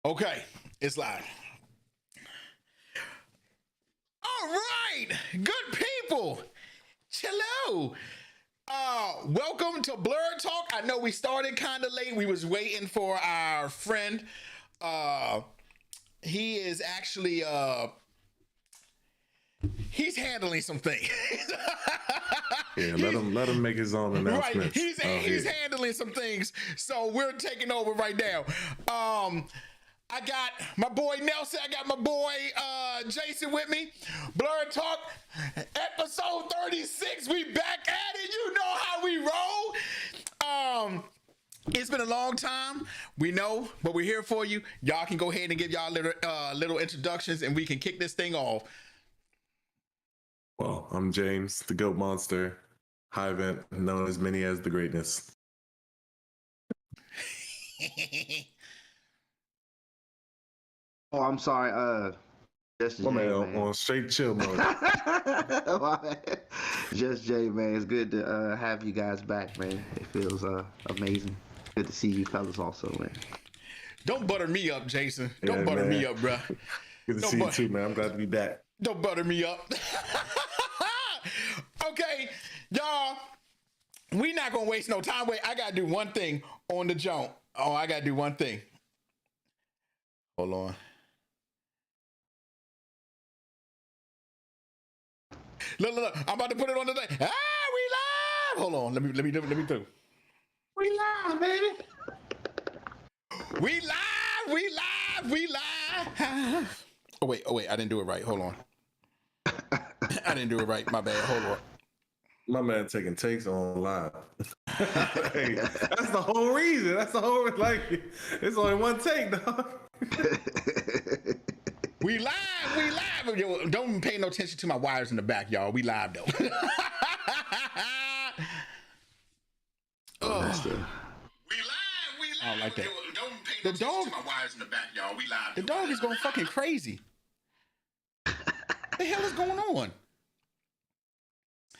Okay, it's live. All right, good people. Hello. Welcome to Blerd Talk. I know we started kind of late. We was waiting for our friend. He is actually he's handling some things. Yeah, let him make his own announcements. Right, he's handling some things, so we're taking over right now. I got my boy Nelson. I got my boy Jason with me. Blerd Talk, episode 36. We back at it. You know how we roll. It's been a long time. We know, but we're here for you. Y'all can go ahead and give y'all little introductions, and we can kick this thing off. Well, I'm James, the Goat Monster, high event, known as many as the Greatness. Oh, I'm sorry. Just Jay, man. On straight chill mode. Just Jay, man. It's good to have you guys back, man. It feels amazing. Good to see you fellas also, man. Don't butter me up, Jason. Don't butter me up, bro. Good to see you too, man. I'm glad to be back. Don't butter me up. Okay, y'all. We not gonna waste no time. Wait, I gotta do one thing on the jump. Oh, I gotta do one thing. Hold on. Look. I'm about to put it on the thing. We live. Hold on. Let me do. We live, baby. We live. Oh wait. I didn't do it right. Hold on. I didn't do it right. My bad. Hold on. My man taking takes on live. Hey, that's the whole reason. That's the whole, like, it's only one take, dog. We live. Yo, don't pay no attention to my wires in the back, y'all. We live though. That's the... We live. I don't like that. Yo, don't pay no attention to my wires in the back, y'all. We live. The dog is going fucking crazy. What the hell is going on?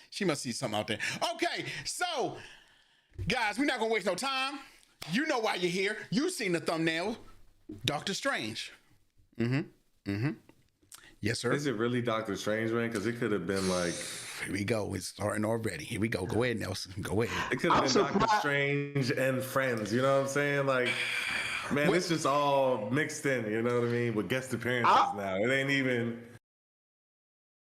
She must see something out there. Okay, so guys, we're not gonna waste no time. You know why you're here. You've seen the thumbnail. Doctor Strange. Yes, sir. Is it really Doctor Strange, man? Because it could have been like... Here we go. It's starting already. Here we go. Go ahead, Nelson. Go ahead. It could have been Doctor Strange and Friends. You know what I'm saying? Like, man, it's just all mixed in. You know what I mean? With guest appearances now. It ain't even...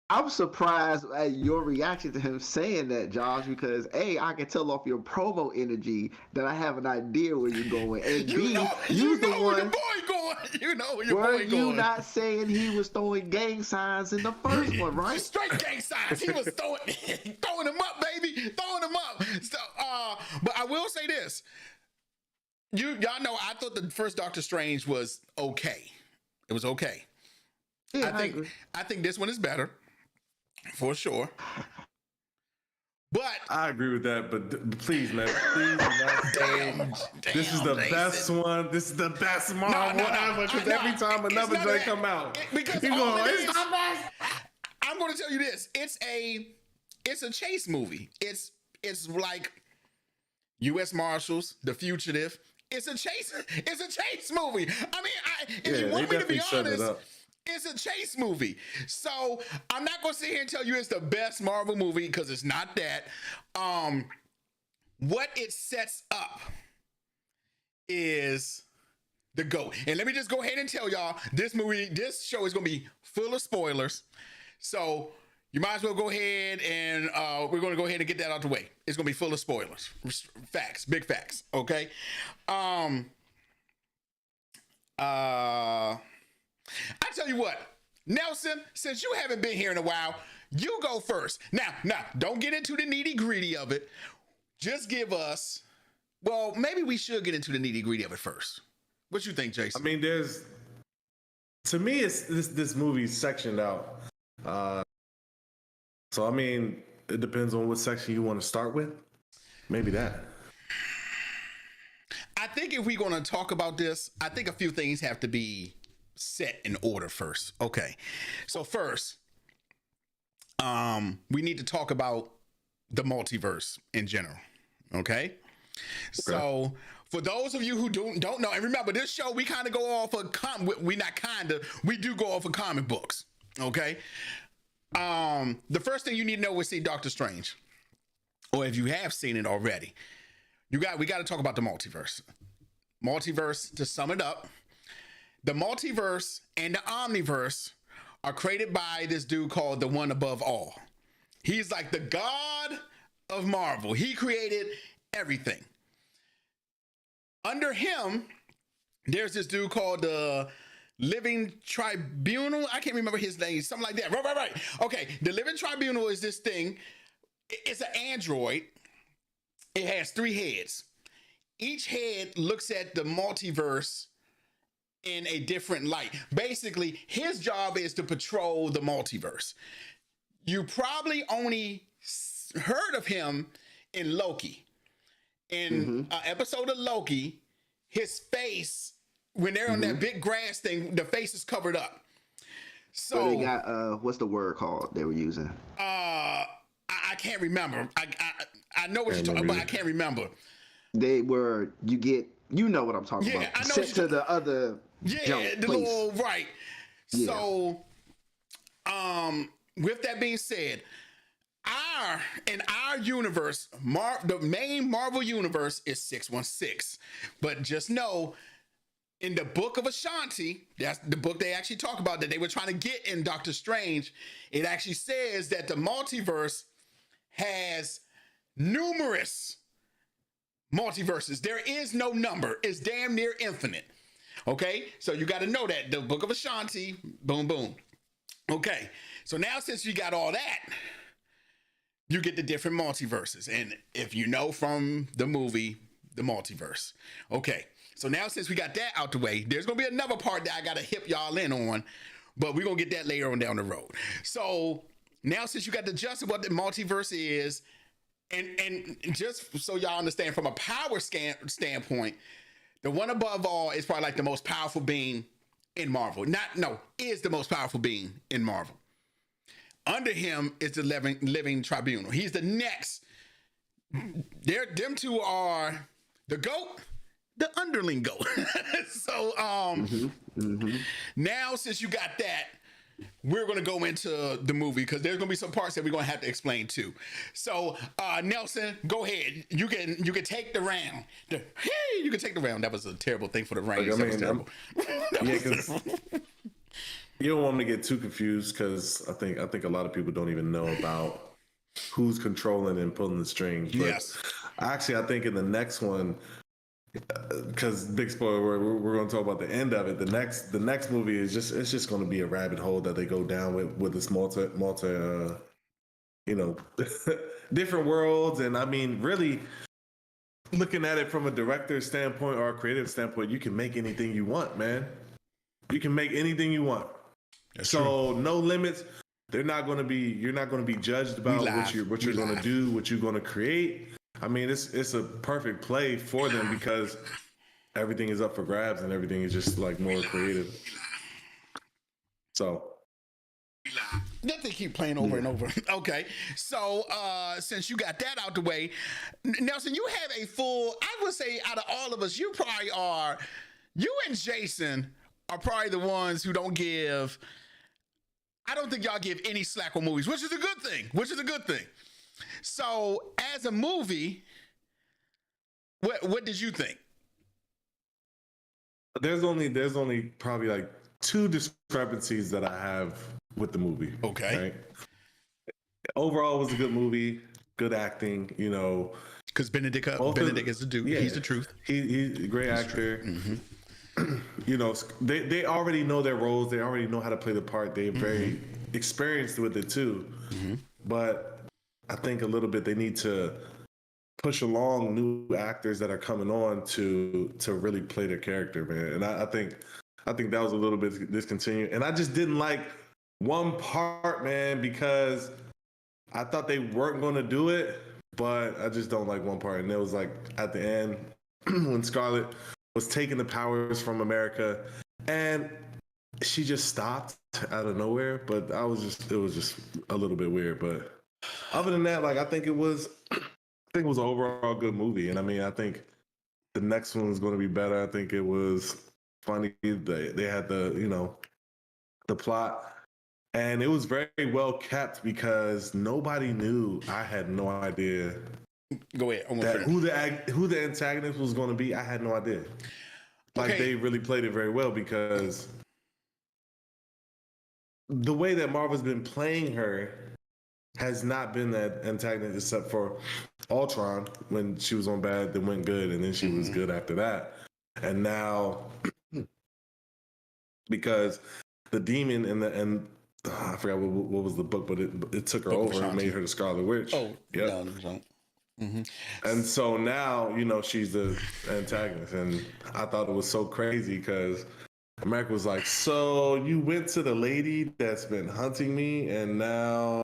I'm surprised at your reaction to him saying that, Josh, because A, I can tell off your promo energy that I have an idea where you're going, and B, you the one. Where your boy going. You know where your boy going. Were you not saying he was throwing gang signs in the first one, right? Straight gang signs. He was throwing them up, baby, throwing them up. So, but I will say this: y'all know I thought the first Doctor Strange was okay. It was okay. Yeah, I think this one is better. For sure. But I agree with that, but please, man, please damn, this is the best one. This is the best Marvel ever, because every time another J come out, because he's going, it's not best. I'm going to tell you this. It's a chase movie. It's like U.S. Marshals, The Fugitive. It's a chase movie. I mean, if you want me to be honest, it's a chase movie. So I'm not going to sit here and tell you it's the best Marvel movie because it's not that. What it sets up is the GOAT. And let me just go ahead and tell y'all, this show is going to be full of spoilers. So you might as well go ahead and we're going to go ahead and get that out the way. It's going to be full of spoilers. Facts, big facts. Okay. I tell you what, Nelson, since you haven't been here in a while, you go first. Now, don't get into the nitty-gritty of it. Just give us, well, maybe we should get into the nitty-gritty of it first. What you think, Jason? I mean, to me, it's this movie's sectioned out. So, I mean, it depends on what section you want to start with. Maybe that. I think if we're going to talk about this, I think a few things have to be set in order first. Okay. So first, we need to talk about the multiverse in general. Okay. So For those of you who don't know, and remember, this show, we kind of go off of, we do go off of comic books, okay? The first thing you need to know is see Doctor Strange. Or if you have seen it already, we got to talk about the multiverse. Multiverse, to sum it up, the multiverse and the omniverse are created by this dude called the One Above All. He's like the god of Marvel. He created everything. Under him, there's this dude called the Living Tribunal. I can't remember his name. Something like that. Right. Okay, the Living Tribunal is this thing. It's an android. It has 3 heads. Each head looks at the multiverse in a different light. Basically, his job is to patrol the multiverse. You probably only heard of him in Loki. In an episode of Loki, his face, when they're on that big grass thing, the face is covered up. So they got what's the word called they were using? I can't remember. I know what you're talking about, but I can't remember. They were you know what I'm talking about. I know sent to the other the place. little right. Yeah. So with that being said, in our universe, the main Marvel universe is 616. But just know, in the Book of Ashanti, that's the book they actually talk about that they were trying to get in Doctor Strange, it actually says that the multiverse has numerous multiverses. There is no number. It's damn near infinite. Okay? So you got to know that. The Book of Ashanti, boom, boom. Okay. So now since you got all that, you get the different multiverses. And if you know from the movie, the multiverse. Okay. So now since we got that out the way, there's going to be another part that I got to hip y'all in on, but we're going to get that later on down the road. So now since you got the gist of what the multiverse is, and just so y'all understand from a power standpoint, the One Above All is probably like the most powerful being in Marvel. Is the most powerful being in Marvel. Under him is the living tribunal. He's the next. Them two are the GOAT, the underling GOAT. So now since you got that, we're going to go into the movie because there's going to be some parts that we're going to have to explain too. So Nelson, go ahead. You can take the round. You can take the round. That was a terrible thing for the Rams. That was terrible. Because you don't want me to get too confused because I think a lot of people don't even know about who's controlling and pulling the strings. But yes. Actually, I think in the next one, because big spoiler, we're going to talk about the end of it. The next movie is just going to be a rabbit hole that they go down with this multi different worlds. And I mean, really looking at it from a director standpoint or a creative standpoint, you can make anything you want, man. You can make anything you want. That's so true. No limits. You're not going to be judged about what you're going to do, what you're going to create. I mean, it's a perfect play for them because everything is up for grabs and everything is just like more creative. So that they keep playing over and over. Okay, so since you got that out the way, Nelson, you have I would say out of all of us, you and Jason are probably the ones who don't give. I don't think y'all give any slack on movies, which is a good thing. So, as a movie, what did you think? There's only probably like 2 discrepancies that I have with the movie. Okay. Right? Overall, it was a good movie, good acting. Because Benedict is the dude. Yeah, he's the truth. He's a great actor. They already know their roles. They already know how to play the part. They're very experienced with it too. But I think a little bit they need to push along new actors that are coming on to really play their character, man. And I think that was a little bit discontinued. And I just didn't like one part, man, because I thought they weren't going to do it, but I just don't like one part. And it was like at the end when Scarlet was taking the powers from America and she just stopped out of nowhere. But it was just a little bit weird. But other than that, like I think it was an overall good movie. And I mean, I think the next one was going to be better. I think it was funny. They had the plot, and it was very well kept because nobody knew. I had no idea. Go ahead. Who the antagonist was going to be. I had no idea. Like they really played it very well because the way that Marvel's been playing her has not been that antagonist except for Ultron when she was on bad, then went good, and then she was good after that. And now, because the demon and I forgot what was the book, but it took her over and made her the Scarlet Witch. Oh, yeah. And so now, she's the antagonist. And I thought it was so crazy because America was like, so you went to the lady that's been hunting me and now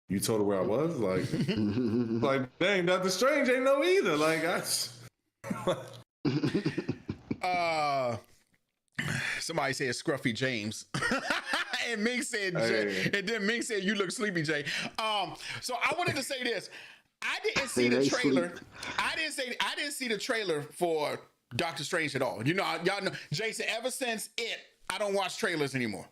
you told her where I was? Like dang, Doctor Strange ain't know either. Like, somebody said Scruffy James. And Mink said, and then Mink said, you look sleepy, Jay. So I wanted to say this. I didn't see the trailer. I didn't see the trailer for Doctor Strange at all. Y'all know, Jason, ever since I don't watch trailers anymore.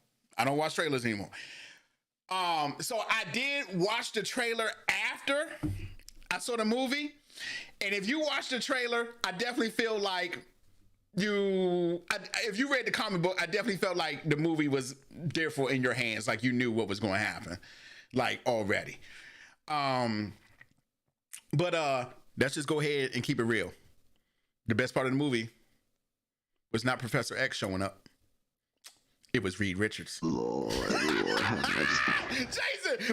So I did watch the trailer after I saw the movie. And if you watch the trailer, I definitely feel like if you read the comic book, I definitely felt like the movie was therefore in your hands. Like you knew what was going to happen, like already. But let's just go ahead and keep it real. The best part of the movie was not Professor X showing up. It was Reed Richards. Lord. Jason,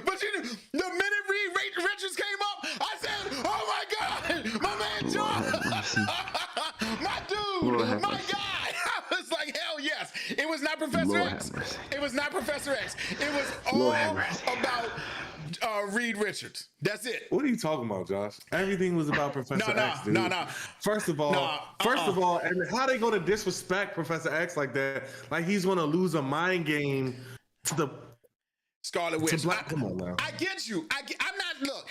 but the minute Reed Richards came up, I said, oh my God, my man John, my dude, my guy. I was like, hell yes. It was not Professor X. It was not Professor X. It was all about Reed Richards. That's it. What are you talking about, Josh? Everything was about Professor X, dude. No. First of all, and how they going to disrespect Professor X like that? Like he's going to lose a mind game to the Scarlet Witch. Come on now. I get you. I'm not. Look,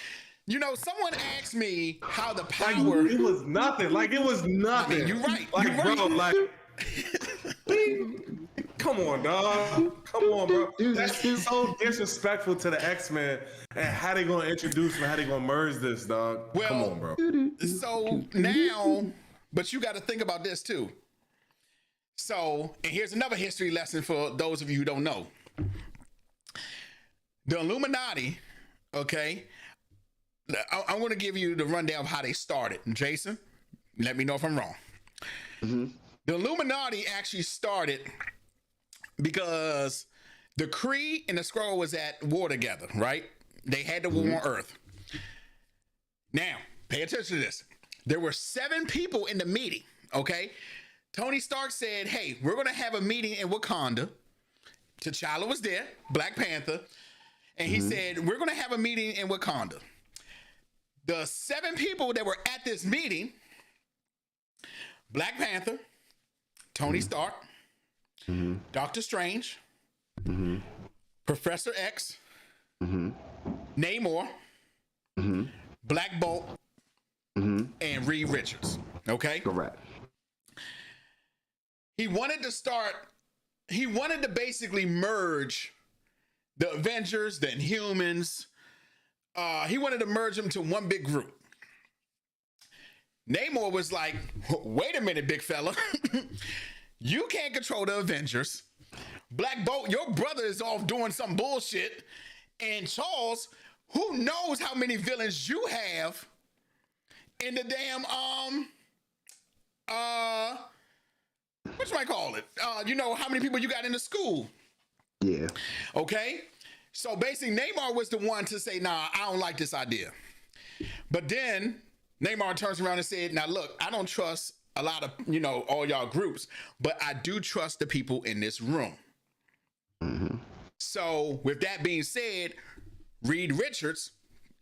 someone asked me how the power. It was nothing. Like it was nothing. I mean, you're right. Like, you're right. Bro, like. Come on, dog. Come on, bro. That's so disrespectful to the X-Men and how they gonna introduce them, how they gonna merge this, dog. Well, come on, bro. So now, but you got to think about this too. So, and here's another history lesson for those of you who don't know. The Illuminati, okay? I'm going to give you the rundown of how they started. Jason, let me know if I'm wrong. Mm-hmm. The Illuminati actually started because the Kree and the Skrull was at war together, right? They had the war on Earth. Now, pay attention to this. There were 7 people in the meeting, okay? Tony Stark said, hey, we're going to have a meeting in Wakanda. T'Challa was there, Black Panther. And he said, we're going to have a meeting in Wakanda. The 7 people that were at this meeting, Black Panther, Tony Stark, Doctor Strange, Professor X, Namor, Black Bolt, and Reed Richards. Okay? Correct. He wanted to basically merge the Avengers, the Inhumans. He wanted to merge them to one big group. Namor was like, wait a minute, big fella. You can't control the Avengers. Black Bolt, your brother is off doing some bullshit. And Charles, who knows how many villains you have in the damn, what you might call it? How many people you got in the school? Yeah. Okay? So basically, Namor was the one to say, nah, I don't like this idea. But then Namor turns around and said, now look, I don't trust a lot of, all y'all groups, but I do trust the people in this room. So with that being said, Reed Richards,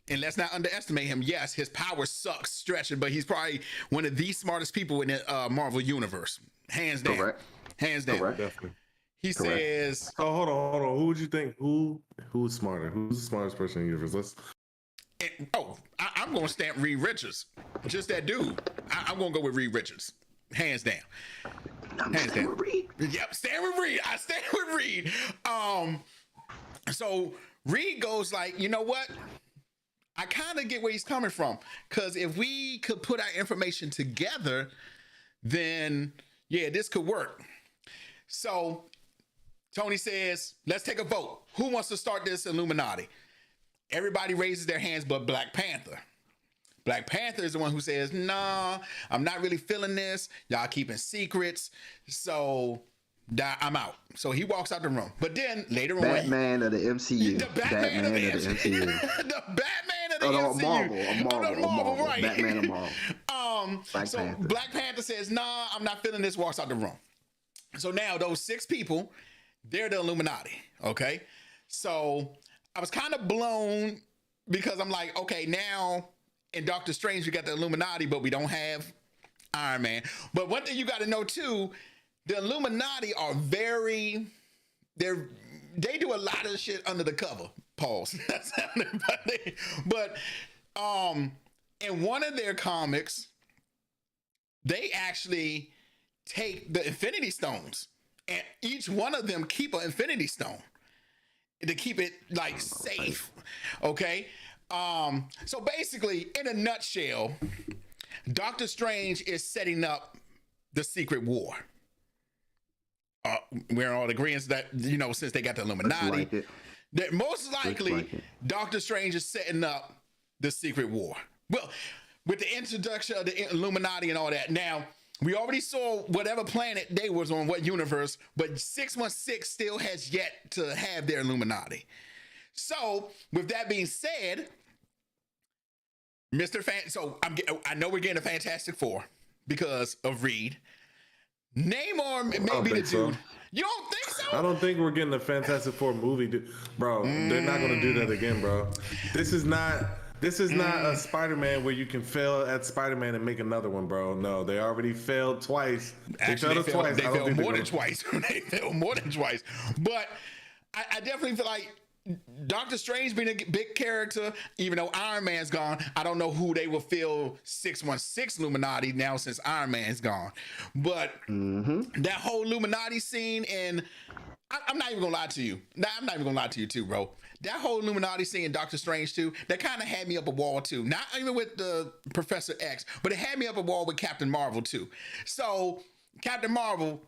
and let's not underestimate him. Yes, his power sucks stretching, but he's probably one of the smartest people in the Marvel universe. Hands down. Correct. Hands down. Correct. Definitely. He says... Oh, hold on. Who would you think? Who's smarter? Who's the smartest person in the universe? I'm going to stamp Reed Richards. Just that dude. I'm going to go with Reed Richards. Hands down. Hands down. With Reed. Yep, stand with Reed. I stand with Reed. So Reed goes like, you know what? I kind of get where he's coming from. Because if we could put our information together, then, yeah, this could work. So Tony says, let's take a vote. Who wants to start this Illuminati? Everybody raises their hands but Black Panther. Black Panther is the one who says, nah, I'm not really feeling this. Y'all keeping secrets. So I'm out. So he walks out the room. But then later on, Batman of the MCU. The Batman of the MCU. The Batman of the MCU. Marvel, right. Batman of Marvel. Black Panther says, nah, I'm not feeling this, walks out the room. So now those 6 people, they're the Illuminati, okay? So I was kind of blown because I'm like, okay, now in Doctor Strange, we got the Illuminati, but we don't have Iron Man. But one thing you got to know too, the Illuminati are they do a lot of shit under the cover. Pause. But in one of their comics, they actually take the Infinity Stones, and each one of them keep an Infinity Stone to keep it like safe. Okay. So basically, in a nutshell, Doctor Strange is setting up the secret war. We're all agreeing that, you know, since they got the Illuminati, that most likely Doctor Strange is setting up the secret war. Well, with the introduction of the Illuminati and all that. Now, we already saw whatever planet they was on, what universe, but 616 still has yet to have their Illuminati. So, with that being said, I know we're getting a Fantastic Four because of Reed. Namor may be the dude. So. You don't think so? I don't think we're getting a Fantastic Four movie, bro. They're not gonna do that again, bro. This is not a Spider-Man where you can fail at Spider-Man and make another one, bro. No, they already failed twice. They failed twice. They failed more than twice. They failed more than twice. But I definitely feel like Doctor Strange being a big character, even though Iron Man's gone, I don't know who they will fill 616 Illuminati now since Iron Man's gone. But that whole Illuminati scene, and I'm not even gonna lie to you. I'm not even gonna lie to you too, bro. That whole Illuminati scene in Doctor Strange too, that kind of had me up a wall too. Not even with the Professor X, but it had me up a wall with Captain Marvel too. So Captain Marvel,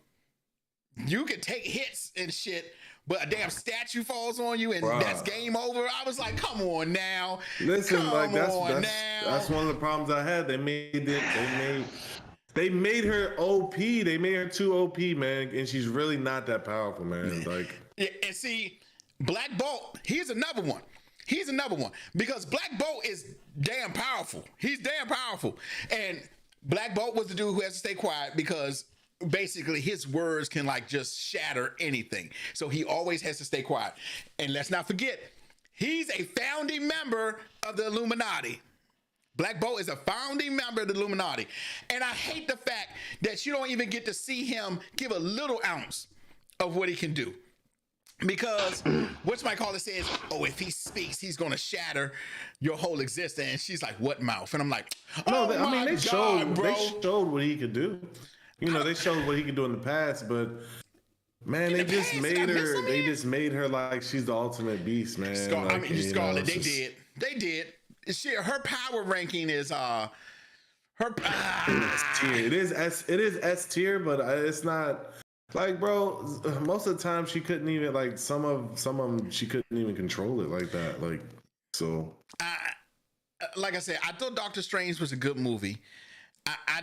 you can take hits and shit, but a damn statue falls on you and that's game over. I was like, come on now. Listen, that's one of the problems I had. They made her OP. They made her too OP, man, and she's really not that powerful, man. Like, yeah, and see, Black Bolt, he's another one. Because Black Bolt is damn powerful. He's damn powerful. And Black Bolt was the dude who has to stay quiet because basically his words can like just shatter anything. So he always has to stay quiet. And let's not forget, he's a founding member of the Illuminati. Black Bolt is a founding member of the Illuminati. And I hate the fact that you don't even get to see him give a little ounce of what he can do. Because whatchamacallit says, oh, if he speaks, he's going to shatter your whole existence. And she's like, what mouth? And I'm like, they showed what he could do. You know, they showed what he could do in the past, but man, they just made her like she's the ultimate beast, man. Scarlet, they did. Her power ranking is It is S tier, but it's not like, bro. Most of the time, she couldn't even like some of them. She couldn't even control it like that. Like so. Like I said, I thought Doctor Strange was a good movie.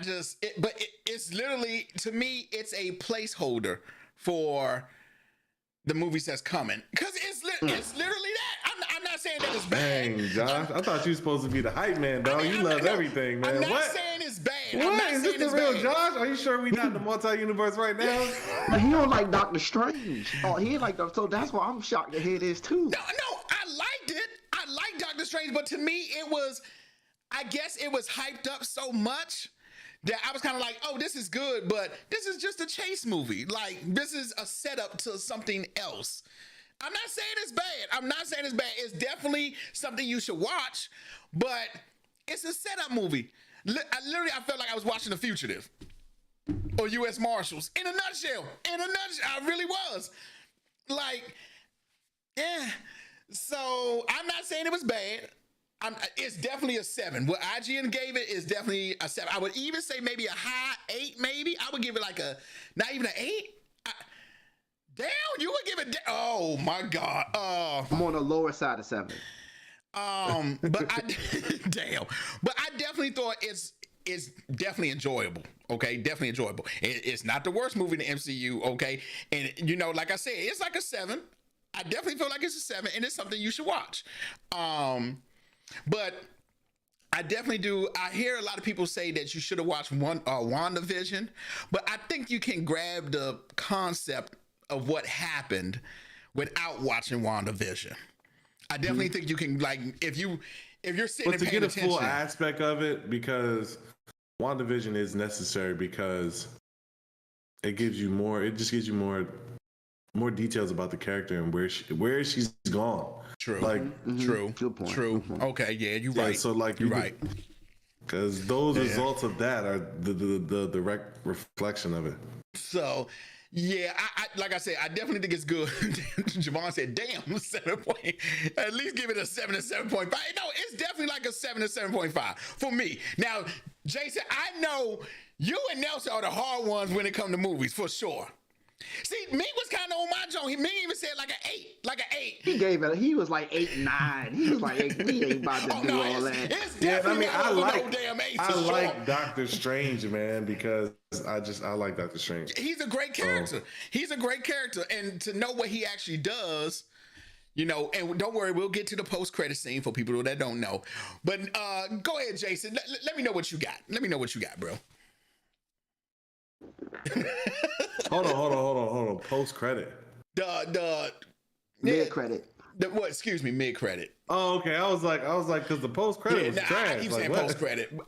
It's literally, to me, it's a placeholder for the movies that's coming. Because it's literally that. I'm not saying that it's bad. Dang, Josh. I thought you were supposed to be the hype man, dog. You love everything, man. I'm not saying it's bad. What? Is this the real Josh? Are you sure we not in the multi-universe right now? But he don't like Doctor Strange. Oh, he ain't like Doctor. So that's why I'm shocked to hear this too. No, I liked it. I liked Doctor Strange, but to me, I guess it was hyped up so much that I was kind of like, oh, this is good, but this is just a chase movie. Like, this is a setup to something else. I'm not saying it's bad. I'm not saying it's bad. It's definitely something you should watch, but it's a setup movie. I felt like I was watching The Fugitive or U.S. Marshals in a nutshell. I really was. Like, yeah. So I'm not saying it was bad. It's definitely a 7. What IGN gave it is definitely a 7. I would even say maybe a high 8, maybe. I would give it like not even an 8. Damn, you would give it, oh my God. I'm on the lower side of 7. But damn. But I definitely thought it's definitely enjoyable. Okay, definitely enjoyable. It's not the worst movie in the MCU. Okay, and you know, like I said, it's like a 7. I definitely feel like it's a 7, and it's something you should watch. But I definitely do. I hear a lot of people say that you should have watched WandaVision, but I think you can grab the concept of what happened without watching WandaVision. I definitely think you can, like, if you're sitting and to paying get a attention. full aspect of it, because WandaVision is necessary because it gives you more. It just gives you more details about the character and where she's gone. True. Like true. Good point. True. Good point. Okay. Yeah. You're right. So like you're right. Because those results of that are the direct reflection of it. So, yeah, I like I said, I definitely think it's good. Javon said, damn, 7 point. At least give it a 7 to 7.5. No, it's definitely like a 7 to 7.5 for me. Now, Jason, I know you and Nelson are the hard ones when it comes to movies, for sure. See, me was kind of on my joint. Me even said like an 8. He gave it. He was like 8, 9. He was like 8. We ain't about to do all that. It's definitely I no damn 8. I like Doctor Strange, man, because I like Doctor Strange. He's a great character. He's a great character, and to know what he actually does, you know. And don't worry, we'll get to the post-credit scene for people that don't know. But go ahead, Jason. Let me know what you got. Let me know what you got, bro. Hold on. Post credit. The Mid credit. What? Excuse me, mid credit. Oh, okay. I was like, because the post credit was trash. I keep saying what? post credit.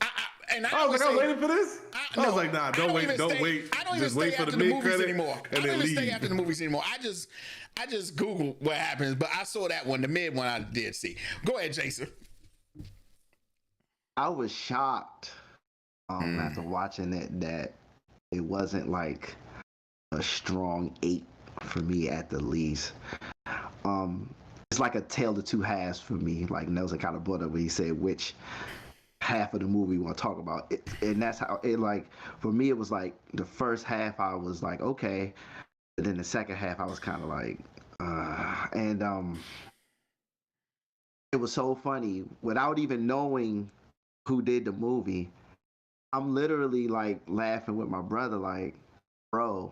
I was waiting for this. I was like, nah, don't wait. I don't even Just stay wait for after the the mid movies credit anymore. and then leave. Stay after the movies anymore. I just Google what happens, but I saw that one, the mid one I did see. Go ahead, Jason. I was shocked after watching it that it wasn't like a strong 8 for me at the least. It's like a tale of two halves for me. Like Nelson kind of brought up when he said which half of the movie we want to talk about. And that's how it, like, for me, it was like the first half I was like, okay. But then the second half I was kind of like, it was so funny. Without even knowing who did the movie, I'm literally like laughing with my brother, like, bro,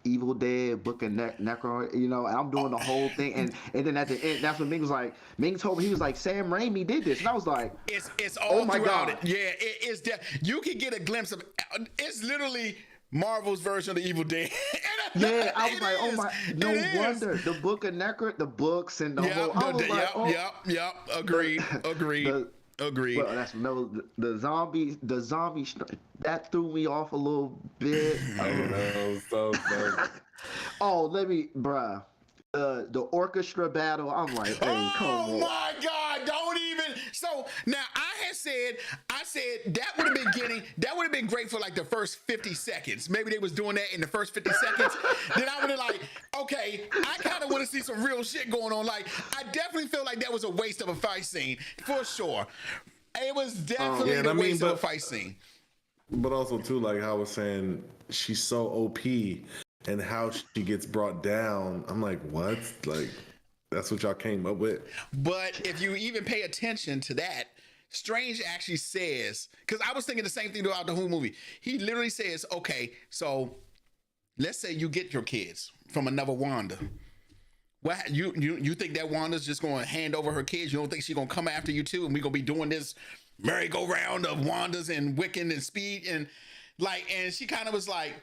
Evil Dead, Book of Necro, you know, and I'm doing the whole thing, and then at the end, that's when Ming was like, Ming told me, he was like, Sam Raimi did this, and I was like, it's all oh my throughout God. it. Yeah, it's you can get a glimpse of it's literally Marvel's version of the Evil Dead. Yeah, I was like, oh my, no wonder the Book of Necro, the books and the whole. I was like, yep. Agreed. Agreed. Well, that's the zombie that threw me off a little bit. Oh no, so. Oh, bruh. The orchestra battle. I'm like, hey, come on. Oh my God! Don't even. So now I said that would have been great for like the first 50 seconds. Maybe they was doing that in the first 50 seconds. Then I would have like, okay, I kind of want to see some real shit going on. Like, I definitely feel like that was a waste of a fight scene for sure. It was definitely a waste of a fight scene. But also too, like how I was saying, she's so OP. And how she gets brought down, I'm like, what? Like, that's what y'all came up with. But if you even pay attention to that, Strange actually says, because I was thinking the same thing throughout the whole movie. He literally says, okay, so let's say you get your kids from another Wanda. What you think that Wanda's just going to hand over her kids? You don't think she's going to come after you too? And we're going to be doing this merry-go-round of Wandas and Wiccan and Speed and she kind of was like,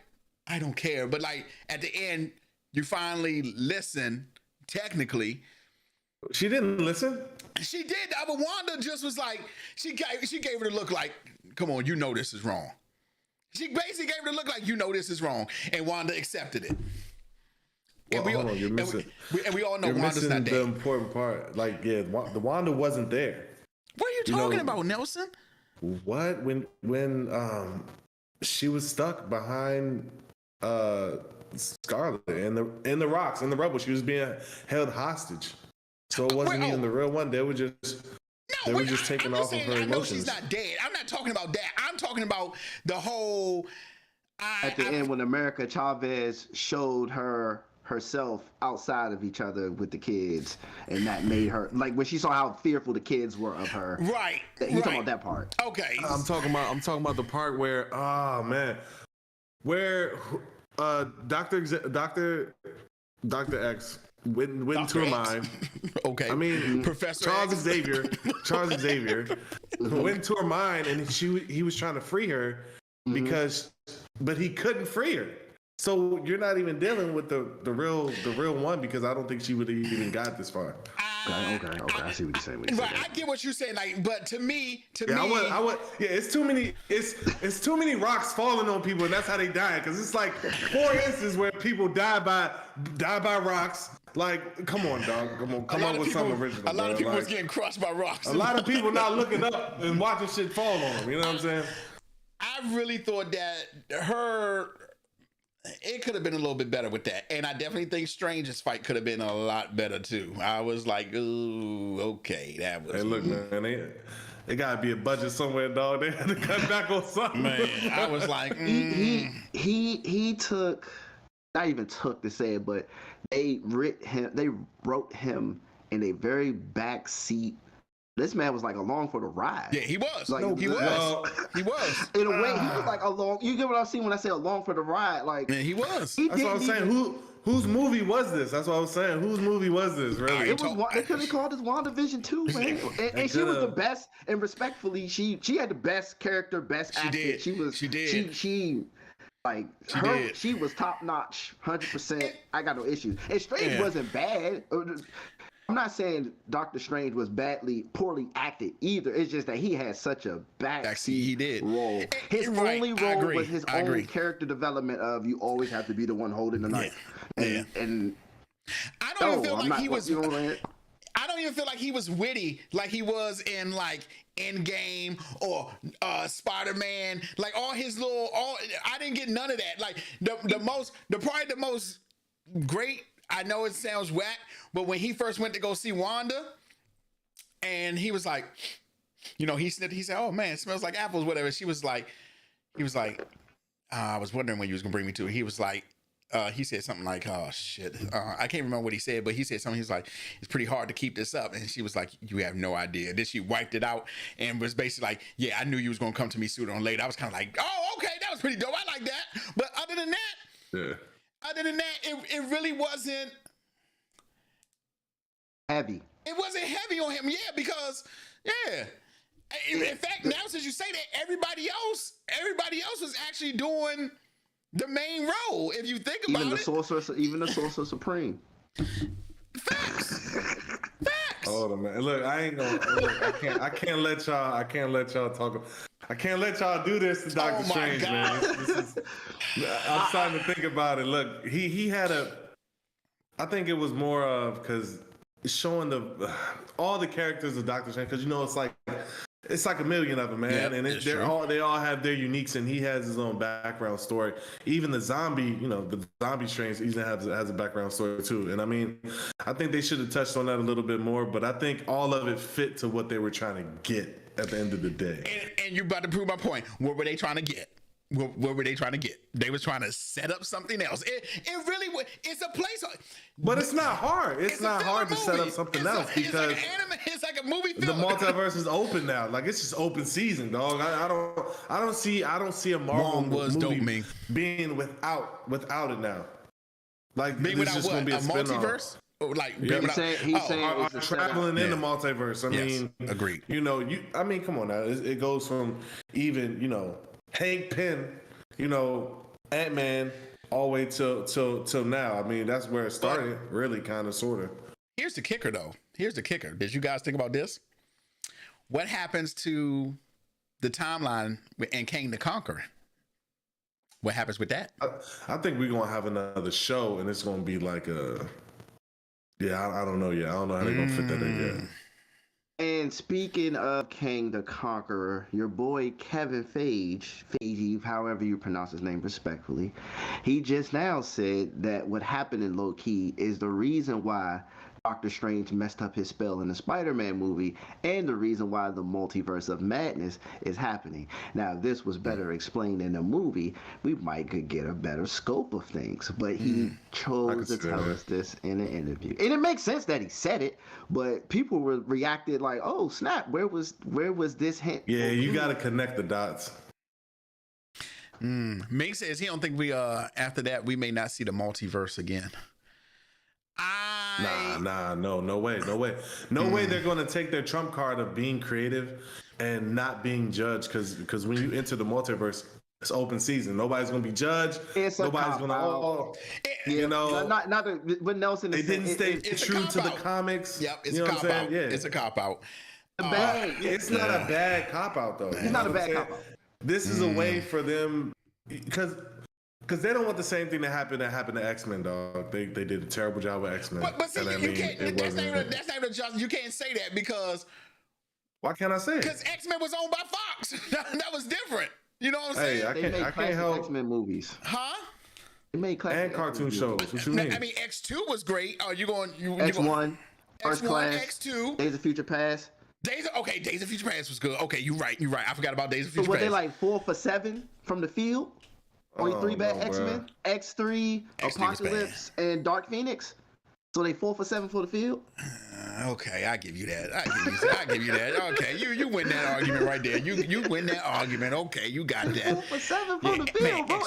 I don't care. But like at the end, you finally listen, technically. She didn't listen? She did. But Wanda just was like, she gave her the look like, come on, you know this is wrong. She basically gave her the look like, you know this is wrong. And Wanda accepted it. Well, hold on, you're missing. And we all know You're Wanda's missing not the dead. important part. Like, yeah, the Wanda wasn't there. What are you talking about, Nelson? What when she was stuck behind Scarlet in the rocks in the rubble. She was being held hostage. So it wasn't even the real one. They were just taking off of her emotions. I know she's not dead. I'm not talking about that. I'm talking about the whole. At the end, when America Chavez showed herself outside of each other with the kids, and that made her like when she saw how fearful the kids were of her. Right. You talking about that part? Okay. I'm talking about the part where where Dr. X went to her mind. Okay. I mean, Professor Charles X. Xavier went to her mind, and he was trying to free her but he couldn't free her. So you're not even dealing with the real one, because I don't think she would have even got this far. Okay. I see what you're saying. Right, I get what you're saying. Like, but to me, I would. Yeah, it's too many rocks falling on people, and that's how they die. Because it's like 4 instances where people die by rocks. Like, come on, dog. Come on with something original. A lot of people like, was getting crushed by rocks. A lot of people not looking up and watching shit fall on them. You know what I'm saying? I really thought that it could have been a little bit better with that. And I definitely think Strange's fight could have been a lot better too. I was like, ooh, okay, that was. Hey, look, man, they gotta be a budget somewhere, dog. They had to cut back on something. Man, I was like, he took, not even took to say it, but they wrote him in a very backseat. This man was like along for the ride. Yeah, he was. Like, he was. He was. In a way, he was like along. You get what I'm saying when I say along for the ride? Like, man, he was. That's what I'm saying. Whose movie was this? That's what I was saying. Whose movie was this? Really? They could have called this WandaVision 2, man. And she was the best. And respectfully, she had the best character, best acting. She did. She was top notch, 100%. I got no issues. And Strange wasn't bad. I'm not saying Doctor Strange was poorly acted either. It's just that he had such a backseat role. His only role was his own character development of you always have to be the one holding the knife. And I don't even feel like he was. I don't even feel like he was witty like he was in like Endgame or Spider-Man. Like all his I didn't get none of that. Like probably the most great. I know it sounds whack, but when he first went to go see Wanda, and he was like, he said, "Oh man, it smells like apples," whatever. He was like, I was wondering when you was gonna bring me to it. He was like, he said something like, "Oh shit," I can't remember what he said, but he said something. He's like, "It's pretty hard to keep this up," and she was like, "You have no idea." Then she wiped it out and was basically like, "Yeah, I knew you was gonna come to me sooner or later." I was kind of like, "Oh, okay, that was pretty dope. I like that." But other than that, it really wasn't heavy. It wasn't heavy on him, because in fact, now since you say that, everybody else was actually doing the main role. If you think about it, even the Sorcerer Supreme. Facts. Hold on, man. Look, I ain't gonna. I can't let y'all talk. I can't let y'all do this to Doctor Strange, man. I'm starting to think about it. Look, he had I think it was more of because showing all the characters of Doctor Strange, because it's like a million of them, man, and they all have their uniques, and he has his own background story. Even the zombie Strange even has a background story too. And I mean, I think they should have touched on that a little bit more, but I think all of it fit to what they were trying to get at the end of the day. And you're about to prove my point. What were they trying to get? What were they trying to get? They was trying to set up something else. It really was. It's a place. But it's not hard. It's not hard to set up something else because it's like a movie film. The multiverse is open now. Like it's just open season, dog. I don't see a Marvel movie being without it now. Like being without what? A multiverse? Like he's saying traveling in the multiverse. I mean, agreed. I mean, come on now. It goes from even Hank Pym, Ant-Man, all the way till now. I mean, that's where it started, really, kind of, sort of. Here's the kicker, though. Did you guys think about this? What happens to the timeline and Kang the Conqueror? what happens with that? I think we're gonna have another show, and it's gonna be like a. Yeah, I don't know yet. I don't know how they're gonna fit that in yet. And speaking of King the Conqueror, your boy Kevin Feige, however you pronounce his name respectfully, he just now said that what happened in Loki is the reason why Doctor Strange messed up his spell in the Spider-Man movie and the reason why the Multiverse of Madness is happening. Now, if this was better explained in the movie, we might could get a better scope of things, but he chose to tell us this in an interview. And it makes sense that he said it, but people were reacted like, "Oh, snap, where was this hint?" Yeah, you got to connect the dots. Ming says he don't think we after that we may not see the multiverse again. No way they're going to take their trump card of being creative and not being judged, because when you enter the multiverse, it's open season. Nobody's going to be judged. Nobody's going to, you know. Not when Nelson. They didn't stay true to the comics. Yep, it's a cop out. Yeah, it's a cop out. It's not a bad cop out though. It's not a bad cop out. This is a way for them, because they don't want the same thing that happened to X-Men, dog. They did a terrible job with X-Men. But see, you can't. That's not even adjustment. You can't say that because. Why can't I say it? Because X-Men was owned by Fox. That was different. You know what I'm saying? Hey, I can't help. X-Men movies. Huh? They made classic and cartoon shows. What you mean? I mean, X2 was great. You going? X1, First Class, X2, Days of Future Past. Days of Future Past was good. Okay, you're right. I forgot about Days of Future So were Past. they like 4 for 7 from the field? Only 3 bad X-Men, X3, Apocalypse, and Dark Phoenix. So they 4 for 7 for the field. Okay, I give you that. I give you that. Okay, you win that argument right there. You win that argument. Okay, you got that. 4 for 7 for the field, bro.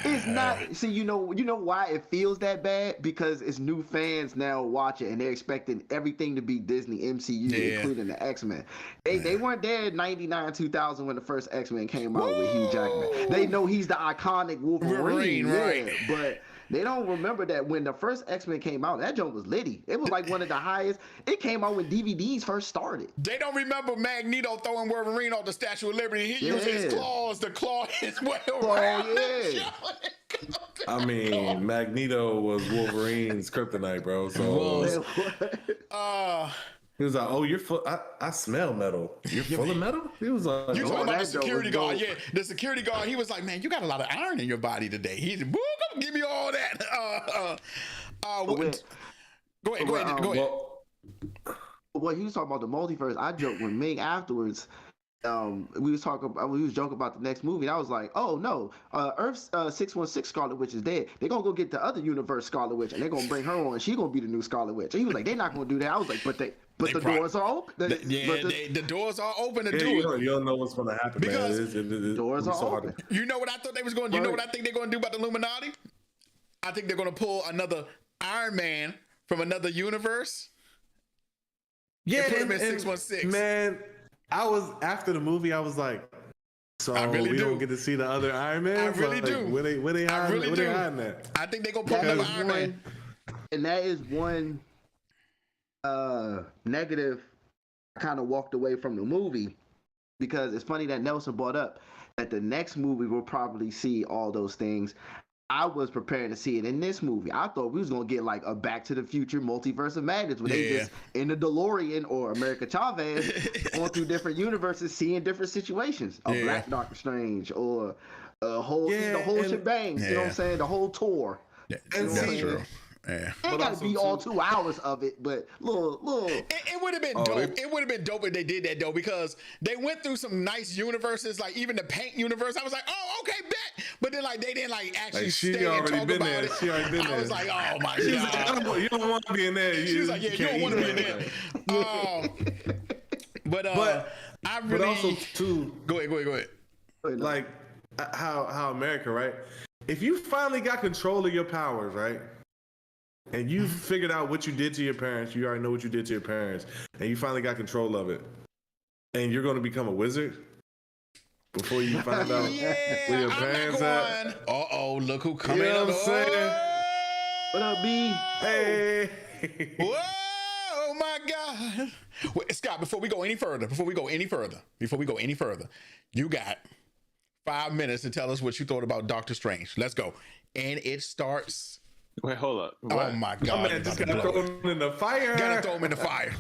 It's not. See, you know why it feels that bad? Because it's new fans now watching, and they're expecting everything to be Disney MCU, including the X-Men. They weren't there in '99, 2000 when the first X-Men came out with Hugh Jackman. They know he's the iconic Wolverine, right? But they don't remember that when the first X-Men came out, that joke was litty. It was like one of the highest. It came out when DVDs first started. They don't remember Magneto throwing Wolverine off the Statue of Liberty. He used his claws to claw his way around. I mean, Magneto was Wolverine's kryptonite, bro. So he was like, "Oh, you're full. I smell metal. You're full of metal." He was like, "You talking about the security guard? Yeah, the security guard. He was like, "Man, you got a lot of iron in your body today." He said, "Boo, come give me all that." Go ahead. Well, he was talking about the multiverse. I joked with Ming afterwards. We was joking about the next movie. And I was like, "Oh no, Earth's 616 Scarlet Witch is dead. They're gonna go get the other universe Scarlet Witch, and they're gonna bring her on. She's gonna be the new Scarlet Witch." And he was like, "They're not gonna do that." I was like, "But the doors are open." The doors are open to do it. You don't know what's gonna happen, because man. Doors are open. You know what I thought they was going to do? You know what I think they're going to do about the Illuminati? I think they're going to pull another Iron Man from another universe. Yeah, and put him in 616. Man, after the movie, I was like, so we don't get to see the other Iron Man? I really do. Where they hiding that? I think they're going to pull another Iron Man. And that is one negative. I kind of walked away from the movie because it's funny that Nelson brought up that the next movie we'll probably see all those things. I was prepared to see it in this movie. I thought we was gonna get like a Back to the Future Multiverse of Madness where they just in the DeLorean or America Chavez going through different universes, seeing different situations. A Black Doctor Strange or the whole shebang. You know what I'm saying? The whole tour. Yeah, that's true. Yeah. It ain't gotta be all 2 hours of it, but little. It would have been dope. It would have been dope if they did that though, because they went through some nice universes, like even the Paint universe. I was like, oh, okay, bet. But then like they didn't like actually stay and talk about it. She already been there. I was like, oh my god. Like, you don't want to be in there. She was like, yeah, you don't want to be in there. But I really. But also too. Go ahead. Like how America, right? If you finally got control of your powers, right? And you figured out what you did to your parents, you already know what you did to your parents, and you finally got control of it, and you're going to become a wizard before you find out where your parents at. Look who coming up. You know what I'm saying? What up, B? Hey. Whoa, oh my God. Wait, Scott, before we go any further, you got 5 minutes and tell us what you thought about Doctor Strange. Let's go. And it starts. Wait, hold up. Oh What? my God! Man, just gotta throw him in the fire. Gotta throw him in the fire.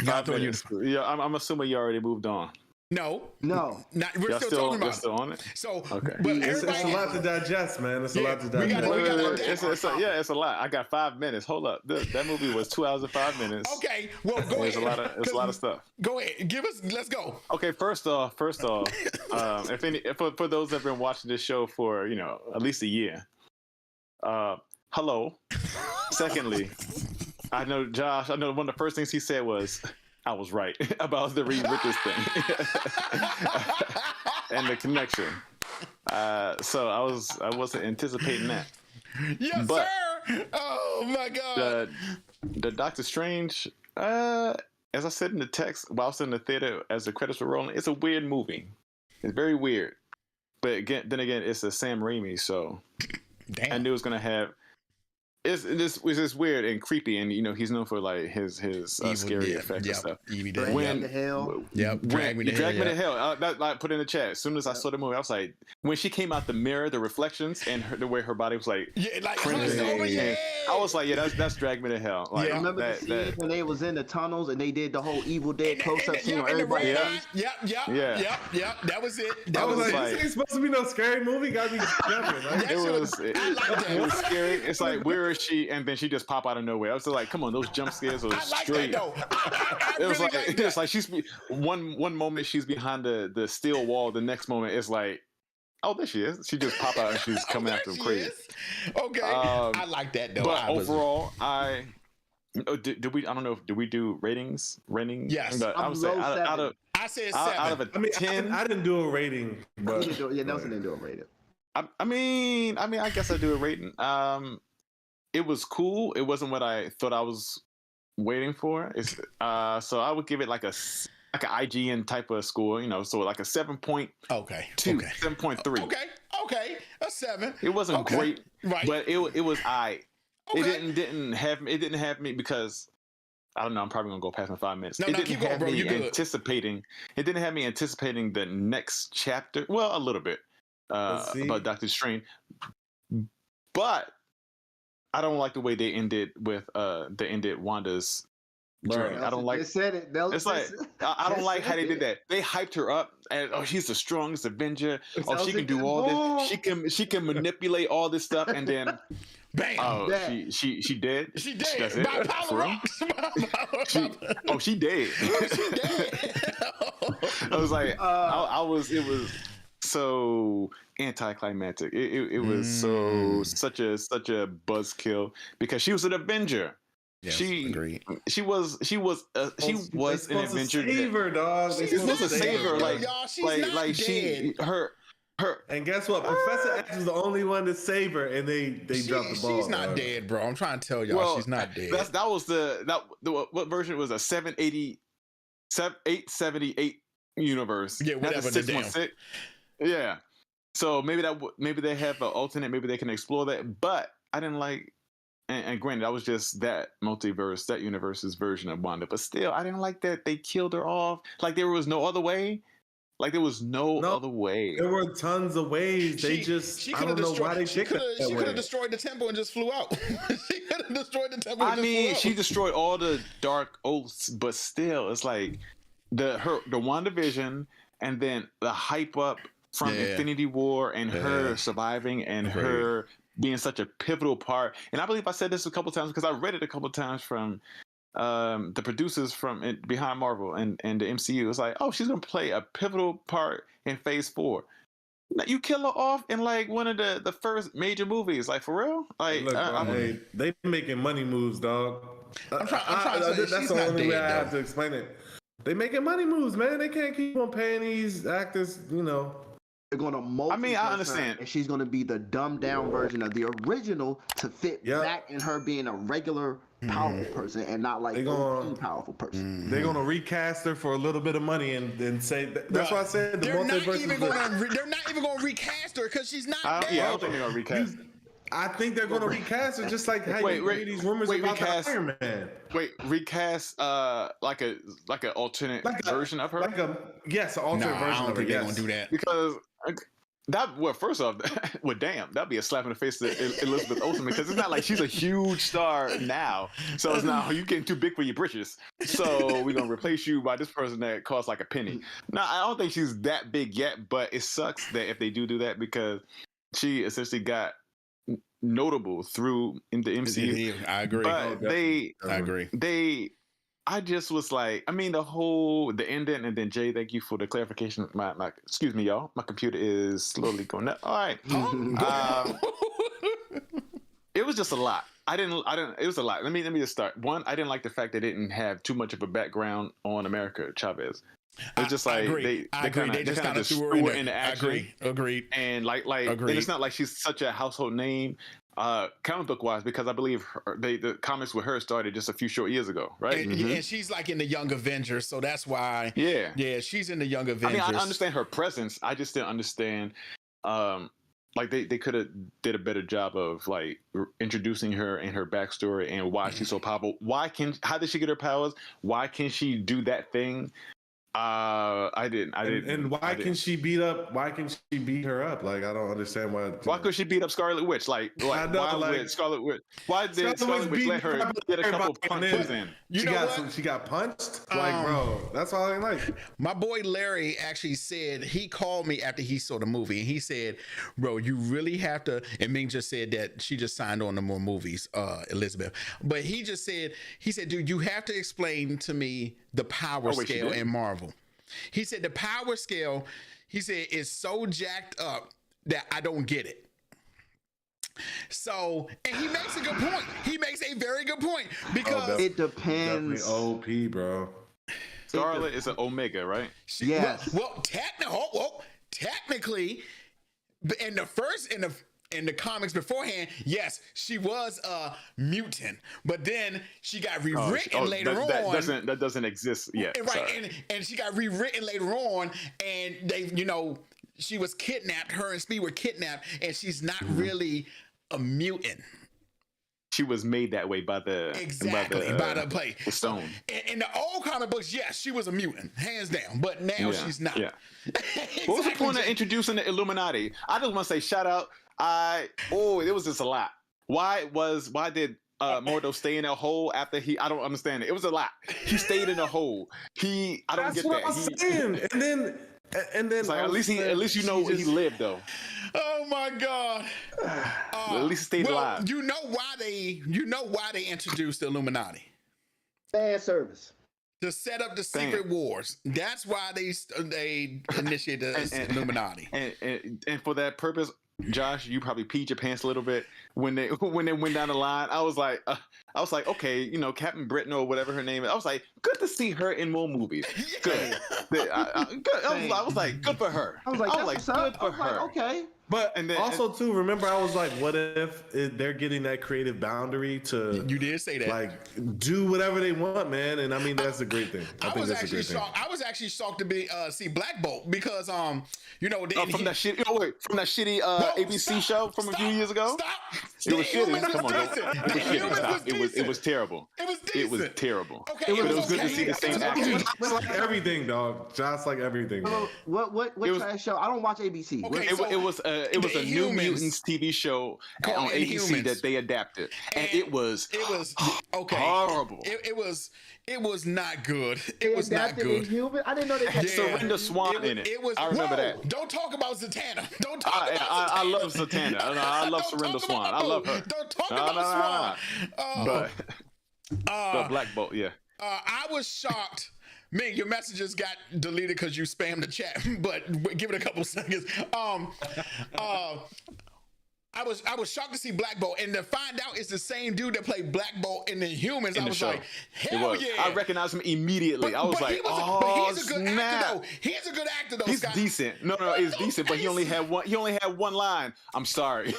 5 minutes. Yeah, I'm assuming you already moved on. No, No. not, we're Y'all still talking y'all about still it. on it? So, Okay. but It's a everybody, lot to digest, man. It's a Yeah, lot to we digest. gotta- It's a lot. I got 5 minutes. Hold up. That movie was 2 hours and 5 minutes. okay. Well, go There's ahead. a lot of stuff. Go ahead. Give us. Let's go. Okay, first off, if for those that have been watching this show for at least a year, hello. Secondly, I know Josh. I know one of the first things he said was, "I was right about the Reed Richards thing and the connection." So I wasn't anticipating that. Yes, But- sir. Oh my God. The Doctor Strange, as I said in the text while I was in the theater as the credits were rolling, it's a weird movie. It's very weird. But then again, it's a Sam Raimi, so Damn. I knew it was gonna have. It's just weird and creepy, and he's known for like his scary effects and stuff. Evil Drag Dead. me When- to hell. Yep. Drag me to hell. Drag me to Yeah. hell. That like put in the chat. As soon as I saw the movie, I was like, when she came out the mirror, the reflections, and the way her body was like Yeah, like crimson. hunched over, yeah. And I was like, yeah, that's drag me to hell. Like, Yeah. Remember that, the scene when they was in the tunnels and they did the whole Evil Dead close-up scene Yep, where and the everybody red Yeah. eyes. Yep. That was it. I That was was like, it. this ain't supposed to be no scary movie. Gotta be jumping, right? That it shit was I like it was that. scary. It's like, where is she? And then she just pop out of nowhere. I was like, come on, those jump scares was I like straight. that though. I It was really like, like it's that. like she's one moment she's behind the steel wall. The next moment it's like, oh, there she is. She just pop out and she's coming There after him she crazy. is. Okay. Um, I like that though. But I was- overall, did we? I don't know. Did we do ratings? Yes. But I I'm would say low out of I said out of 7. a I mean, 10. I didn't do a rating, but Yeah, Nelson didn't do a rated. I mean, I guess I do a rating. It was cool. It wasn't what I thought I was waiting for. It's so I would give it like an IGN type of score. So like a 7.2, Okay. 7.3. Okay. A 7. It wasn't Okay. great, Right. but it was Okay. It didn't have me because I don't know. I'm probably gonna go past my 5 minutes. No, It no, didn't keep going, have bro. me You good. anticipating. It didn't have me anticipating the next chapter. Well, a little bit Let's see. about Doctor Strange, but I don't like the way they ended Wanda's journey. I don't like. They said it. Nelson It's like said- I don't they like how said they it. did that. They hyped her up, and she's the strongest Avenger. Oh, she Nelson can do did all more. this. She can manipulate all this stuff, and then Bam. oh, That. she dead. She dead. That's it. By For Power real? Rocks. She dead. She dead. I was like, it was so anticlimactic. It was such a buzzkill because she was an Avenger. Yes, she agreed. she was an Avenger. Save her, dog. They She's This was a not saver, dead, like y'all. She's like not like dead. she her. And guess what? Professor X was the only one to save her, and they dropped the ball. She's not dog. dead, bro. I'm trying to tell y'all, Well, she's not dead. That was what version was a 878 universe. Yeah, Not whatever the 616. Yeah. So maybe they have an alternate. Maybe they can explore that. But I didn't like. And granted, that was just that multiverse, that universe's version of Wanda. But still, I didn't like that they killed her off. Like there was no other way. Like there was no other way. There were tons of ways. They she I could have don't know why they destroyed. She picked that could way. have destroyed the temple and just flew out. She could have destroyed the temple. I And mean, just she flew out. destroyed all the dark oaths, but still, it's like the WandaVision and then the hype up from Yeah. Infinity War and Yeah. her surviving and her being such a pivotal part. And I believe I said this a couple times because I read it a couple times from the producers from behind Marvel and the MCU. It's like, oh, she's gonna play a pivotal part in Phase 4. Now, you kill her off in like one of the first major movies, like for real. Like, Look, bro, they making money moves, dog. I'm trying to say that's she's the not only way dead, I have though. to explain it. They making money moves, man. They can't keep on paying these actors, They're gonna I mean, I multiverse her, understand. and she's gonna be the dumbed down version of the original to fit Yep. back in her being a regular powerful person and not like They an gonna- OP powerful person. They're gonna recast her for a little bit of money and say that's why I said the they're not multiverse. even going to recast her because she's not I dead. don't think they're gonna recast. I think they're gonna recast her just like how Wait, you read these rumors about recast- the Iron Man. Wait, recast like an alternate Like a- version of her? Yes, an alternate Nah, version I don't of her. think they're Yes. going to do that. Because First off, well, damn, that'd be a slap in the face to Elizabeth Olsen, because it's not like she's a huge star now. So it's not, you getting too big for your britches. So we're gonna replace you by this person that costs like a penny. Now, I don't think she's that big yet, but it sucks that if they do that, because she essentially got notable through in the MCU. I agree. But I agree. I just was like, I mean, the ending, and then Jay, thank you for the clarification. My excuse me, y'all. My computer is slowly going up. All right. It was just a lot. It was a lot. Let me just start. One, I didn't like the fact they didn't have too much of a background on America Chavez. It's just like they just kind of threw her into action. Agreed. And and it's not like she's such a household name. Comic book wise, because I believe the comics with her started just a few short years ago, right? And she's like in the Young Avengers, so that's why. Yeah, she's in the Young Avengers. I mean, I understand her presence. I just didn't understand. They could have did a better job of like introducing her and her backstory and why she's so powerful. How did she get her powers? Why can she do that thing? I didn't. And why can she beat her up? Like, I don't understand why. Why could she beat up Scarlet Witch? Why did Scarlet Witch let her get a couple punches in? She got punched. Bro, that's all I like. My boy Larry actually said, he called me after he saw the movie, and he said, "Bro, you really have to." And Ming just said that she just signed on to more movies, Elizabeth. But he said, "Dude, you have to explain to me the power scale in Marvel." He said the power scale, he said, is so jacked up that I don't get it. So, and he makes a good point. He makes a very good point, because it depends. Definitely OP, bro. Scarlet is an Omega, right? Yes. Well, technically, in the comics beforehand, yes, she was a mutant, but then she got rewritten later on. That doesn't exist yet. Right, and she got rewritten later on, and they, she was kidnapped. Her and Speed were kidnapped, and she's not really a mutant. She was made that way by the play. The stone. In the old comic books, yes, she was a mutant, hands down. But now she's not. Yeah. What was the point of introducing the Illuminati? I just want to say shout out. It was just a lot. Why did Mordo stay in a hole after I don't understand it. It was a lot. He stayed in a hole. I don't get that. That's what I'm saying. And then like, at least you know he lived though. Oh my God. At least he stayed alive. You know why they introduced the Illuminati? Fan service. To set up the secret wars. That's why they initiated the Illuminati. And for that purpose, Josh, you probably peed your pants a little bit when they went down the line. I was like, okay, Captain Britain or whatever her name is. I was like, good to see her in more movies. Good. I was like, good for her. I was like, good for her. Okay. But and then, also too, remember I was like, what if they're getting that creative boundary to? You did say that. Like, do whatever they want, man. And I mean, that's a great thing. I think that's a great thing. I was actually shocked to see Black Bolt because from that shitty ABC show from a few years ago. Stop. It was shitty. Come on, it was terrible. It was decent. It was terrible. Okay, it was good to see the same actors. It's like everything, dog. Just like everything. What trash show? I don't watch ABC. Okay, it was a New Mutants TV show on ABC that they adapted, and it was okay. Horrible. It was not good. It was not good. I didn't know they had Surrender Swan in it. I remember that. Don't talk about Zatanna. Don't talk about Zatanna. I love Zatanna. I love Surrender Swan. I love her. Don't talk about Swan. But Black Bolt, yeah. I was shocked. Man, your messages got deleted because you spammed the chat, but give it a couple seconds. I was shocked to see Black Bolt, and to find out it's the same dude that played Black Bolt in the Humans. I was like, hell yeah! I recognized him immediately. I was like, he's a good actor though. He's a good actor though. He's decent. No, it's decent, but he only had one line. I'm sorry.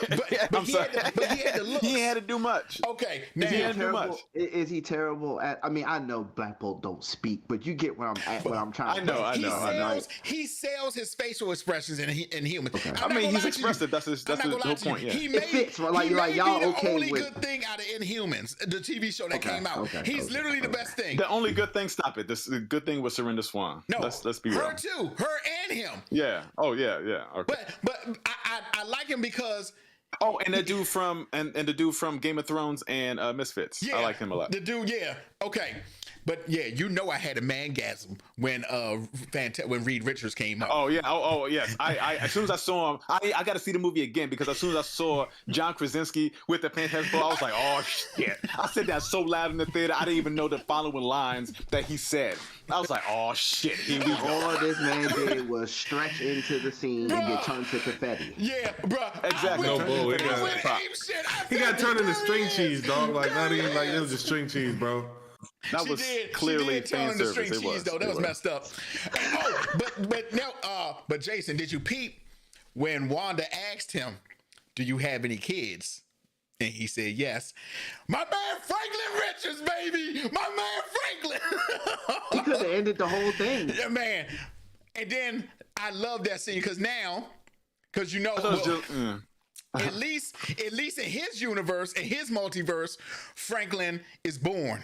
But he had to look. He ain't had to do much. Okay, now, is he terrible at? I mean, I know Black Bolt don't speak, but you get what I'm trying to. I know. He sells his facial expressions in Humans. Okay. I mean, he's expressive. That's the whole point. Yeah. He It fits, right? Like, he like may y'all be the okay only with. good thing out of Inhumans, the TV show that Okay, came out. okay, He's okay, literally the okay. best thing. The only good thing, stop it. The good thing was Surrender Swan. No, let's be real. her too, her and him. Yeah. Oh yeah. Okay. But I like him because. Oh, and the dude from and the dude from Game of Thrones and Misfits. Yeah, I like him a lot. The dude, yeah, okay. But yeah, you know I had a mangasm when Reed Richards came out. Oh yeah, oh yes. I as soon as I saw him, I got to see the movie again because as soon as I saw John Krasinski with the Fantastic Four, I was like, oh shit! I said that so loud in the theater, I didn't even know the following lines that he said. I was like, oh shit! Here we go. All this man did was stretch into the scene and get turned to confetti. Yeah, bro. Exactly. No bull. He got turned into string cheese, dog. Like not even like it was just string cheese, bro. That was clearly turn fan into service. string cheese though. That was messed up. But Jason, did you peep when Wanda asked him, "Do you have any kids?" And he said, "Yes." My man Franklin Richards, baby. My man Franklin. He could have ended the whole thing. Yeah, man. And then I love that scene because you know, at least in his universe, in his multiverse, Franklin is born.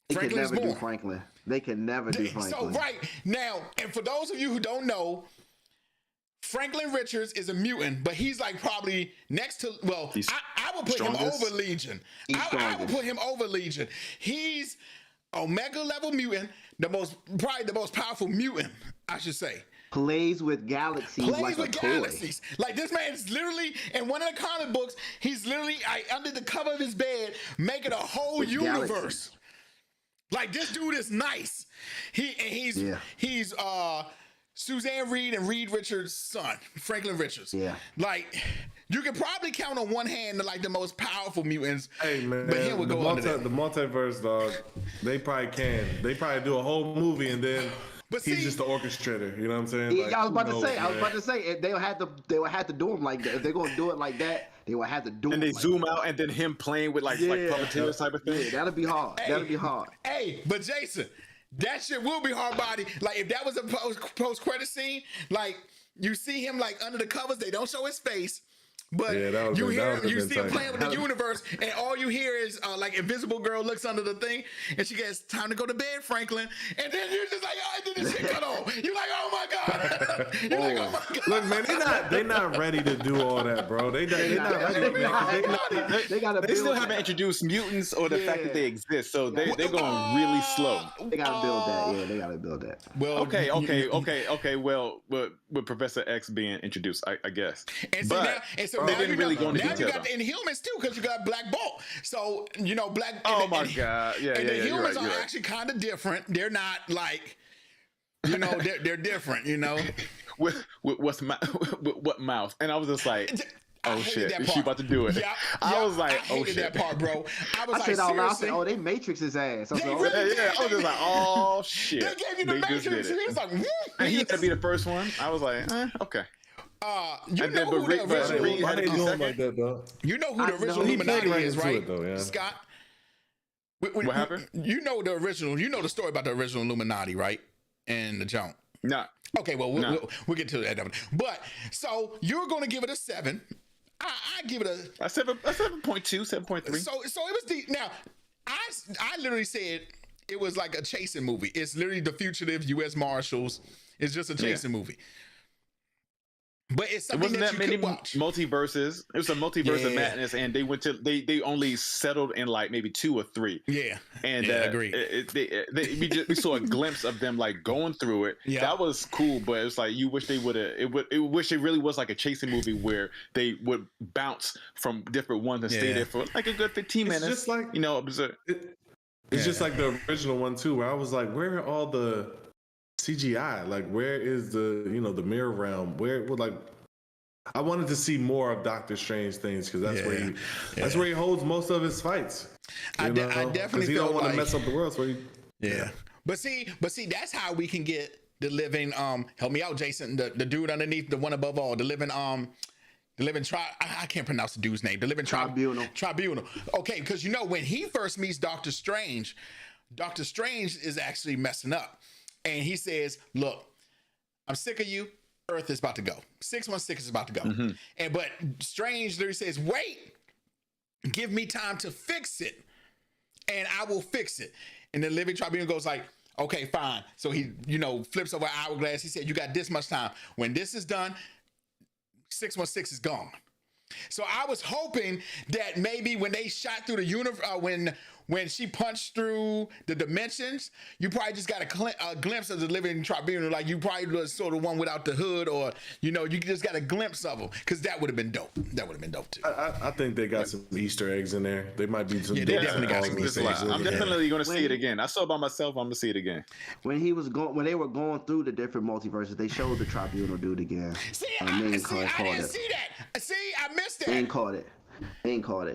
They could Franklin is never do born. Franklin. They can never do Franklin. So right now, and for those of you who don't know, Franklin Richards is a mutant, but he's like probably next to, well, I would put him over Legion. I would put him over Legion. He's Omega level mutant, probably the most powerful mutant, I should say. Plays with galaxies like a toy. Galaxies. Like this man is literally in one of the comic books. He's literally under the cover of his bed making a whole With universe. galaxies. Like this dude is nice. He's Suzanne Reed and Reed Richards' son, Franklin Richards. Yeah. Like you can probably count on one hand like the most powerful mutants. Hey man, but he would go under that. the multiverse, dog. They probably can. They probably do a whole movie and then. But he's just the orchestrator, you know what I'm saying? Like, I was about to say, if they would have to do him like that. If they're gonna do it like that, they would have to do it. And they zoom out, and then him playing with like puppeteers type of thing. Yeah, that'll be hard. That'll be hard. Hey, but Jason, that shit will be hard body. Like if that was a post credit scene, like you see him like under the covers, they don't show his face. But you see him playing with the universe, and all you hear is like Invisible Girl looks under the thing, and she gets time to go to bed, Franklin. And then you're just like, oh, I did this shit cut off. You're like, oh my god. You're like, oh my god. Look, man, they not ready to do all that, bro. They not ready. They still haven't introduced mutants or the fact that they exist, so they're going really slow. They gotta build that. Yeah, they gotta build that. Well, okay. Well, with Professor X being introduced, I guess. So now you got the Inhumans too, because you got Black Bolt. So you know Black. Oh my god! Yeah, and the humans are right. actually kind of different. They're not like, you know, they're different. You know, with what mouth? And I was just like, oh shit, is she about to do it? Yeah, I was like, I hated that part, bro. I said out loud, oh, they Matrix his ass. I was I was just like, oh shit. They gave you the Matrix. He was like, and he had to be the first one. I was like, okay. You know who the original why they doing like that, though? You know who the original Illuminati is, right? Scott? What happened? You know the original. You know the story about the original Illuminati, right? And the jump. No. Okay, well, we'll get to that. But so you're going to give it a 7. I give it a 7.2, 7.3. So it was now. I literally said it was like a chasing movie. It's literally the fugitives, U.S. Marshals. It's just a chasing movie. But it's something that you could watch. Multiverses. It was a multiverse of madness, and they only settled in like maybe 2 or 3. Yeah, and I agree. We saw a glimpse of them like going through it. Yeah. That was cool, but it's like you wish they would have. Wish it really was like a chasing movie where they would bounce from different ones and stay there for like a good 15 minutes. Just like it's just like the original one too, where I was like, where are all the CGI? Like, where is the the mirror realm? Where would like I wanted to see more of Doctor Strange things because that's where he holds most of his fights. I definitely he don't want to mess up the world. So But see, that's how we can get the living. Help me out, Jason. The dude underneath, the one above all, the living. I can't pronounce the dude's name. The living Tribunal. Okay, because when he first meets Doctor Strange is actually messing up. And he says, look, I'm sick of you. Earth is about to go. 616 is about to go. But Strange literally says, wait, give me time to fix it, and I will fix it. And the living tribunal goes like, okay, fine. So he, flips over an hourglass. He said, you got this much time. When this is done, 616 is gone. So I was hoping that maybe when they shot through the universe, when she punched through the dimensions, you probably just got a glimpse of the living tribunal. Like you probably was sort of one without the hood, or you just got a glimpse of them, because that would have been dope. That would have been dope too. I think they got some Easter eggs in there. They might be some. Yeah, they definitely got some Easter eggs. I'm definitely going to see it again. I saw it by myself. I'm going to see it again. When they were going through the different multiverses, they showed the tribunal dude again. See, I didn't see that. See, I missed that. They ain't caught it.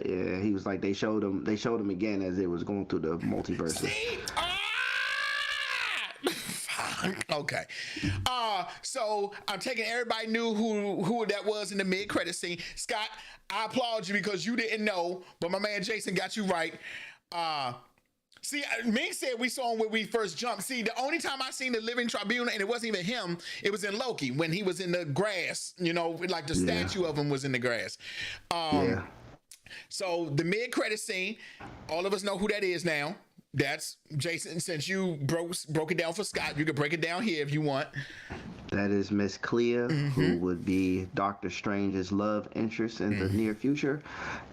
Yeah, he was like, they showed him again as it was going through the multiverse. See? Okay. So I'm taking everybody knew who that was in the mid-credit scene. Scott, I applaud you because you didn't know, but my man Jason got you right. See, Ming said we saw him when we first jumped. See, the only time I seen the living tribunal, and it wasn't even him, it was in Loki when he was in the grass. Like the statue of him was in the grass. So the mid-credit scene, all of us know who that is now. That's Jason. Since you broke it down for Scott, you can break it down here if you want. That is Miss Clea, who would be Doctor Strange's love interest in the near future,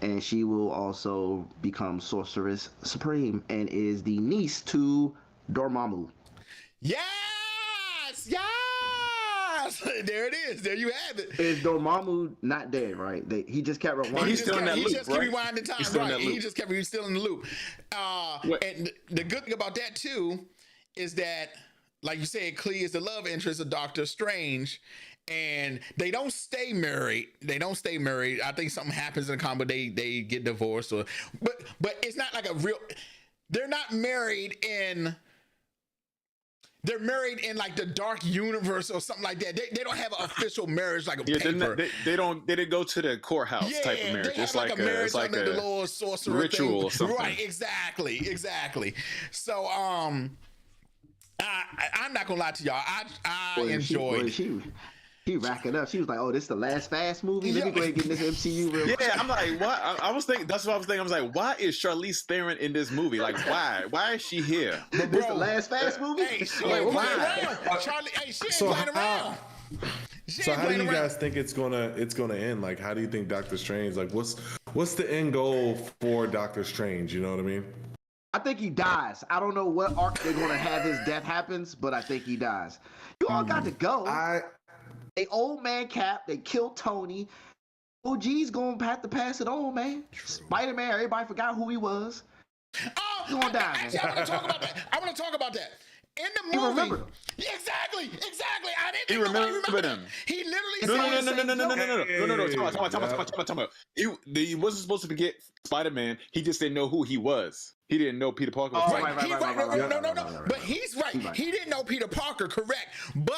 and she will also become Sorceress Supreme and is the niece to Dormammu. Yes! There it is. There you have it. Is Dormammu not dead, right? He just kept rewinding. He just kept rewinding time, right? He just kept still in the loop. And the good thing about that too is that, like you said, Clea is the love interest of Doctor Strange, and they don't stay married. I think something happens in the comic. They get divorced, but it's not like a real. They're not married in. They're married in like the dark universe or something like that. They don't have an official marriage like a paper. They didn't go to the courthouse type of marriage. It's like a marriage it's like under the Lord Sorcerer ritual thing. Or something. Right, exactly. So I'm not gonna lie to y'all. I enjoyed. She racked it up. She was like, "Oh, this is the last Fast movie. Let me go ahead and get in this MCU real quick." Yeah, I'm like, what? I was thinking. That's what I was thinking. I was like, why is Charlize Theron in this movie? Like, why? Why is she here? But this the last Fast movie. Hey, she ain't playing around. Charlie, she ain't playing around. So how do you guys think it's gonna end? Like, how do you think Doctor Strange? Like, what's the end goal for Doctor Strange? You know what I mean? I think he dies. I don't know what arc they're gonna have his death happens, but I think he dies. You all got to go. They old man Cap. They killed Tony. OG's gonna have to pass it on, man. Spider-Man. Everybody forgot who he was. Oh, He's gonna die, actually, man. I want to talk about that. In the movie, remembered him. Exactly. I didn't He think nobody remembered remembered him. He literally No. Time out. He wasn't supposed to forget Spider-Man. He just didn't know who he was. He didn't know Peter Parker was Right. No. But he's right. He didn't know Peter Parker, correct? But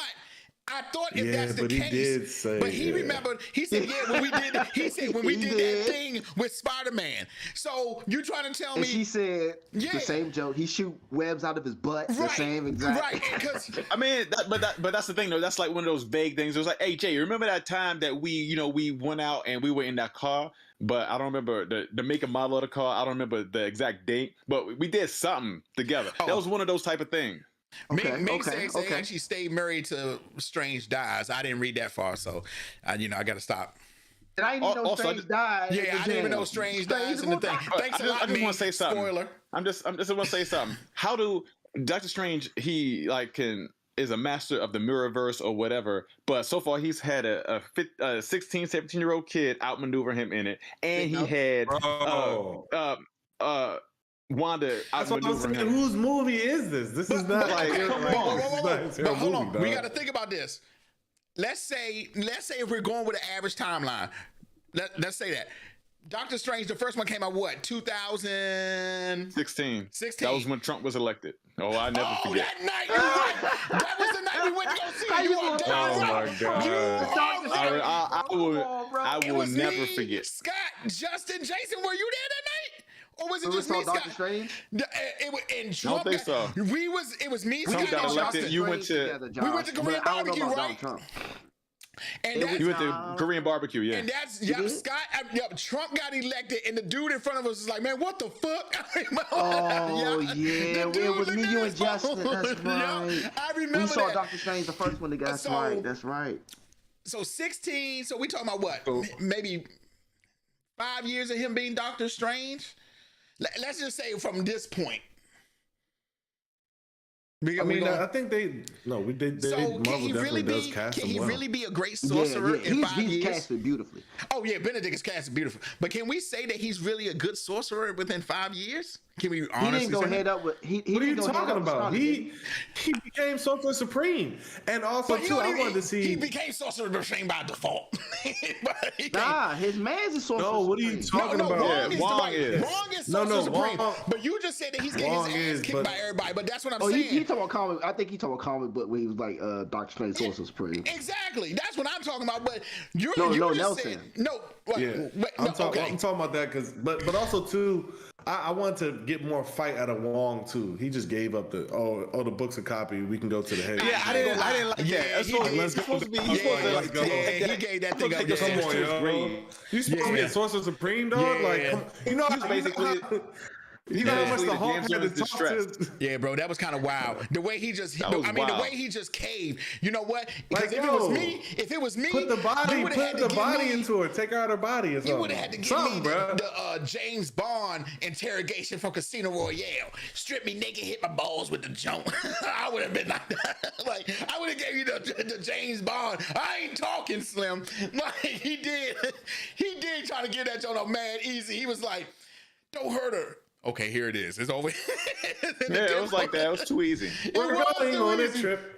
I thought if that's the case, he did say, but he remembered. He said, "Yeah, when we did." He said, "When we did that thing with Spider-Man." So you trying to tell me? She said the same joke. He shoot webs out of his butt. The same exact. Right. Because I mean, but that's the thing though. That's like one of those vague things. It was like, hey Jay, remember that time that we went out and we were in that car? But I don't remember the make and model of the car. I don't remember the exact date. But we did something together. That was one of those type of things. Meg said they actually stayed married till Strange dies. I didn't read that far, so I got to stop. And I didn't even know Strange died. Yeah, I didn't even know Strange dies in the thing. Thanks a lot, I just want to say something. Spoiler. I just want to say something. How do Doctor Strange? He is a master of the Mirrorverse or whatever, but so far he's had a 16, 17-year-old kid outmaneuver him in it, and he had Wanda outmaneuver him. Whose movie is this? This is not like But hold on, we got to think about this. Let's say if we're going with an average timeline, let's say that Doctor Strange, the first one came out what, 2016? 16. That was when Trump was elected. Oh, I never forget. That night, you're right. That was the night we went to go see you. Oh my God! I will never forget. Scott, Justin, Jason, were you there that night? Or was it just me, Doctor Scott? Strange? And I don't think so. It was me, Trump Scott, got and elected. Justin. You went to. We went to Korean barbecue, right? And that's, He went to Korean barbecue, yeah. and that's did? Scott. Trump got elected, and the dude in front of us is like, "Man, what the fuck?" Oh yeah, The dude it was looked me, at you, his and Justin. phone. That's right. I remember We saw that. Doctor Strange the first one. That's So- right. That's right. So 16. So we talking about what? Maybe 5 years of him being Doctor Strange. Let's just say from this point. I think they So Marvel can he really does be? cast Can him he well. really be a great sorcerer in 5 He's years? casted beautifully. Oh yeah, Benedict is casted beautiful. But can we say that he's really a good sorcerer within 5 years? Can we He honestly didn't go say head that? up with. He What are you didn't go head talking up with about? Scarlet, did He became Sorcerer Supreme, and also But he too, I only- wanted to see. He became sorcerer supreme by default. But he can't- Nah, his man's is sorcerer. No, what are you Supreme. talking no, about? Wong Yeah, is Wong the right. is. Wong is No, sorcerer supreme. Wong- But you just said that he's getting Wong his ass is, kicked but- by everybody. But that's what I'm Oh, saying. he talking about comic. I think he talking about comic book when he was like Doctor Strange, Sorcerer Supreme. Exactly. That's what I'm talking about. But you No, just Nelson. said no. What, Yeah, wait, I'm no, talking. okay. I'm talking about that because, but also too, I want to get more fight out of Wong too. He just gave up the the book's a copy. We can go to the head. Yeah, I didn't like that. Yeah, It's he supposed, did. it's supposed to be. Yeah, He's supposed to let's like go. Yeah, he gave that thing up. Take the Yeah. Come sword on, to his yo. grave. You supposed to be Yeah. a Sorcerer Supreme, dog? Yeah. Like, you know, He's basically- you know how much basically the the Hulk damsel had in to talk distress. to. Yeah, bro, that was kind of wild. The way he just, That was the wild. way he just caved. You know what? Because Like, if it was me, Put the body, you would've had put to the give body me- into her. Take her out of her body or something. You would have had to give something, me bro. the James Bond interrogation from Casino Royale. Strip me naked, hit my balls with the joint. I would have been like, like I would have gave you the James Bond. I ain't talking, Slim. Like he did try to get that joint on mad easy. He was like, "Don't hurt her." Okay, here it is. It's over. Yeah, it was like that. It was too easy. We're was going too on a easy. trip.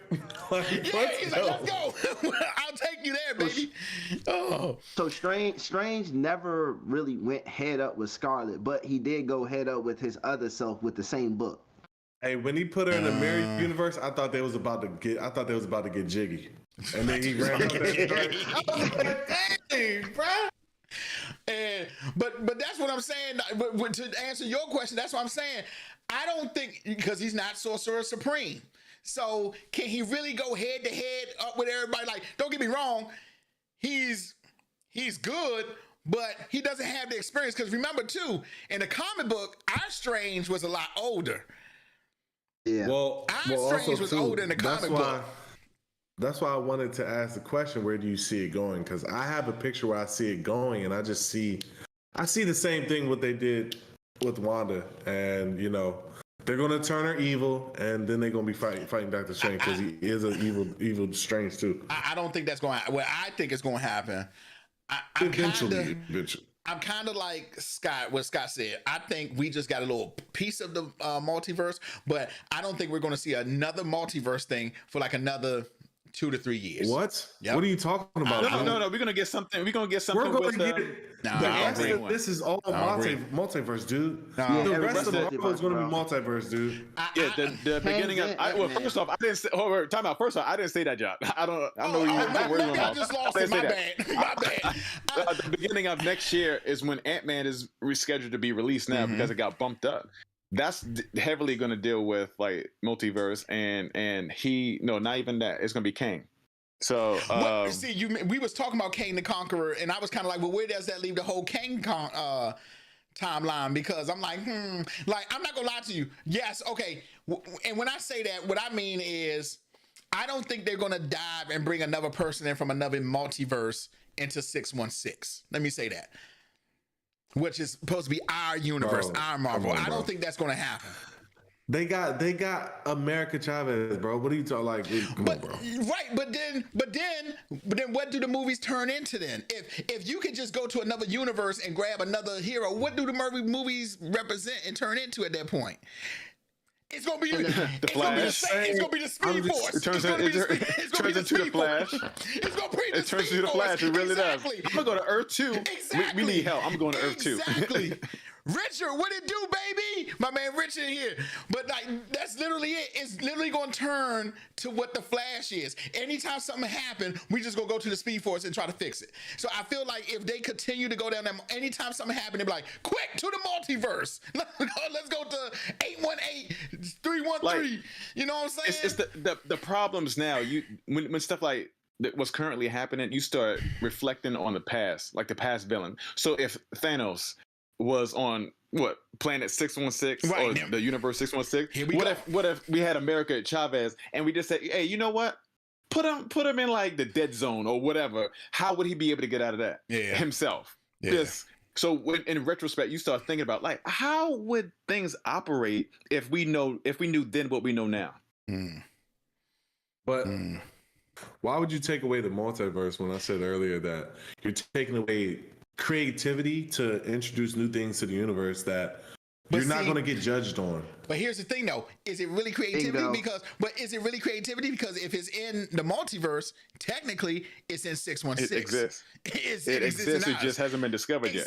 Like, Yeah, he's like, "Let's go. I'll take you there, baby." Oh. So Strange never really went head up with Scarlet, but he did go head up with his other self with the same book. Hey, when he put her in the mirror universe, I thought they was about to get jiggy, and then he ran out that. Dang, bro. And but that's what I'm saying. But to answer your question, that's what I'm saying. I don't think because he's not Sorcerer Supreme. So can he really go head to head up with everybody? Like, don't get me wrong, he's good, but he doesn't have the experience. Because remember too, in the comic book, our Strange was a lot older. Yeah. Well, Strange also was too, older in the comic book. That's why I wanted to ask the question: where do you see it going? Because I have a picture where I see it going, and I see the same thing what they did with Wanda, and you know they're gonna turn her evil, and then they're gonna be fighting Doctor Strange because he is an evil Strange too. I don't think that's going. What I think is going to happen. Eventually. I'm kind of like Scott, what Scott said. I think we just got a little piece of the multiverse, but I don't think we're going to see another multiverse thing for like another 2 to 3 years. What? Yep. What are you talking about? No. We're gonna get something. We're gonna get something We're with going to get. Nah, The I rest agree. of this is all multiverse, dude. Nah. The Yeah, rest of everybody's Marvel is going to be multiverse, multiverse, dude. Yeah, the beginning of. Well, first off, I didn't say. Oh, wait, time out. First off, I didn't say that, John. I don't know where you Maybe I just lost it. My bad. My bad. The beginning of next year is when Ant-Man is rescheduled to be released now because it got bumped up. That's heavily going to deal with like multiverse and he not even that. It's going to be Kang. So See, we was talking about Kang the Conqueror, and I was kind of like, well, where does that leave the whole Kang timeline? Because I'm like, like I'm not gonna lie to you. Yes, okay. And when I say that, what I mean is, I don't think they're gonna dive and bring another person in from another multiverse into 616. Let me say that, which is supposed to be our universe, Bro, our Marvel. come on, I bro. don't think that's gonna happen. They got America Chavez, bro. What are you talking like? Come on, bro. Right, but then what do the movies turn into then? If you could just go to another universe and grab another hero, what do the movies represent and turn into at that point? It's gonna be the Flash. It's gonna be the Speed Force. It turns into the Flash. It's gonna be the It turns Speed into the Force. Flash. It really Exactly. does. I'm gonna go to Earth 2. Exactly. We need help. I'm going to Earth 2. Exactly. Richard, what it do, baby? My man Richard here. But like that's literally it. It's literally gonna turn to what the Flash is. Anytime something happens, we just gonna go to the Speed Force and try to fix it. So I feel like if they continue to go down that, anytime something happens, they be like, quick to the multiverse. Let's go to 818-313. Like, you know what I'm saying? It's the problems now. When stuff like what's currently happening, you start reflecting on the past, like the past villain. So if Thanos was on what planet 616 Right, or now- the universe 616, Here we what go. if we had America Chavez and we just said, hey, you know what? Put him in like the dead zone or whatever. How would he be able to get out of that himself? Yeah. Just so in retrospect, you start thinking about like how would things operate if we knew then what we know now. But why would you take away the multiverse when I said earlier that you're taking away creativity to introduce new things to the universe that But you're not see- going to get judged on? But here's the thing, though: is it really creativity? Bingo. Is it really creativity? Because if it's in the multiverse, technically it's in 616. It exists. It exists. It just hasn't been discovered yet.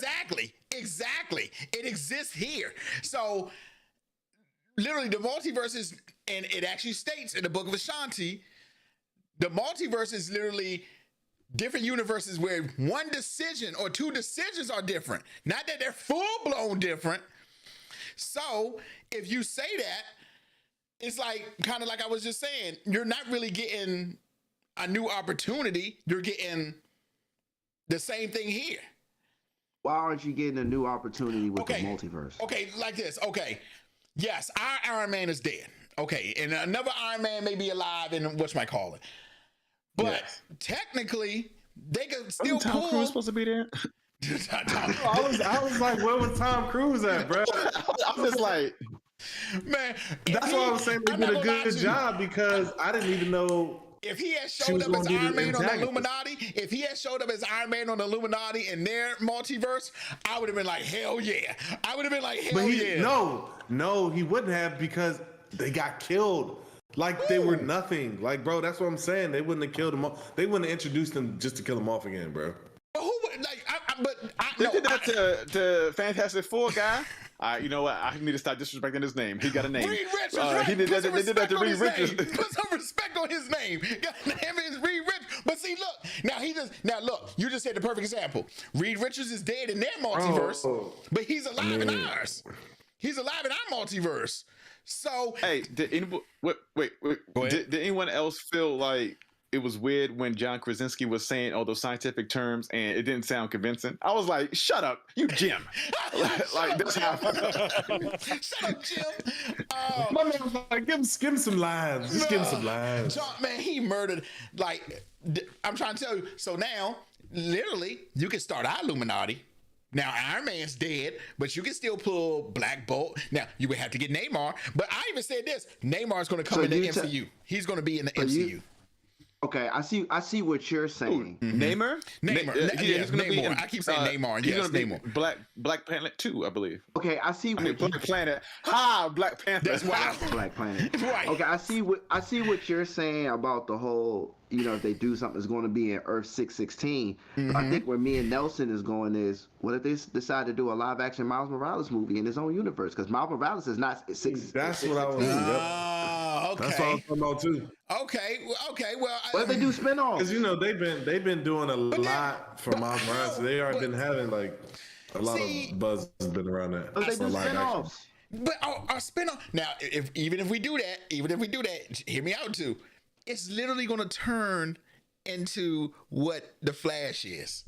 Exactly. It exists here. So literally, the multiverse is, and it actually states in the Book of Ashanti, the multiverse is literally different universes where one decision or two decisions are different. Not that they're full blown different. So if you say that, it's like kind of like I was just saying, you're not really getting a new opportunity. You're getting the same thing here. Why aren't you getting a new opportunity with Okay. the multiverse? Okay, like this. Okay. Yes, our Iron Man is dead. Okay. And another Iron Man may be alive in whatchamacallit. But Yes. technically, they could still Wasn't Tom pull. Cruise supposed to be there? I was like, where was Tom Cruise at, bro? I'm just like, Man, That's why I was saying they I'm did not a gonna lie good to you. job because I didn't even know. If he had She showed was up as gonna be the Iron Man on the antagonist. Illuminati, if he had showed up as Iron Man on the Illuminati in their multiverse, I would have been like, hell yeah. I would have been like, hell But yeah. no, he wouldn't have because they got killed. Like they were nothing. Like, bro, that's what I'm saying. They wouldn't have killed them off. They wouldn't have introduced them just to kill them off again, bro. But who would, like, they did that to Fantastic Four guy. You know what? I need to stop disrespecting his name. He got a name. Reed Richards, right? He did Put that. some They did that to respect on Reed his Richards. name. Put some respect on his name. God damn it, it's Reed Richards. But see, look, now look, you just said the perfect example. Reed Richards is dead in their multiverse, but he's alive in ours. He's alive in our multiverse. So Hey, did anyone wait? Go ahead. Did anyone else feel like it was weird when John Krasinski was saying all those scientific terms and it didn't sound convincing? I was like, "Shut up, you Jim!" Like that's how. Shut up, Jim. My man was like, give him some lines. Just give him some lines. John, man, he murdered. Like, I'm trying to tell you. So now, literally, you can start our Illuminati. Now, Iron Man's dead, but you can still pull Black Bolt. Now, you would have to get Namor. But I even said this: Neymar's going to come So in the you MCU. He's going to be in the MCU. Okay, I see what you're saying. Namor. He's gonna be. in, I keep saying Namor. He's Yes, gonna be Namor. Black Planet 2, I believe. Okay, I see what Black Planet. Black Panther. That's why. Black Planet. Right. Okay, I see what you're saying about the whole, if they do something, it's going to be in Earth 616. But I think where me and Nelson is going is, what if they decide to do a live action Miles Morales movie in his own universe? Because Miles Morales is not six. That's what I was. Yep. Okay. That's what I was talking about too. Okay. Well. What if they do spinoffs? Because they've been doing a lot for Miles Morales. So they already been having like a lot See- of buzz has been around that. What if they for do live action. spinoffs? But our spinoff now, even if we do that, hear me out too. It's literally going to turn into what the Flash is.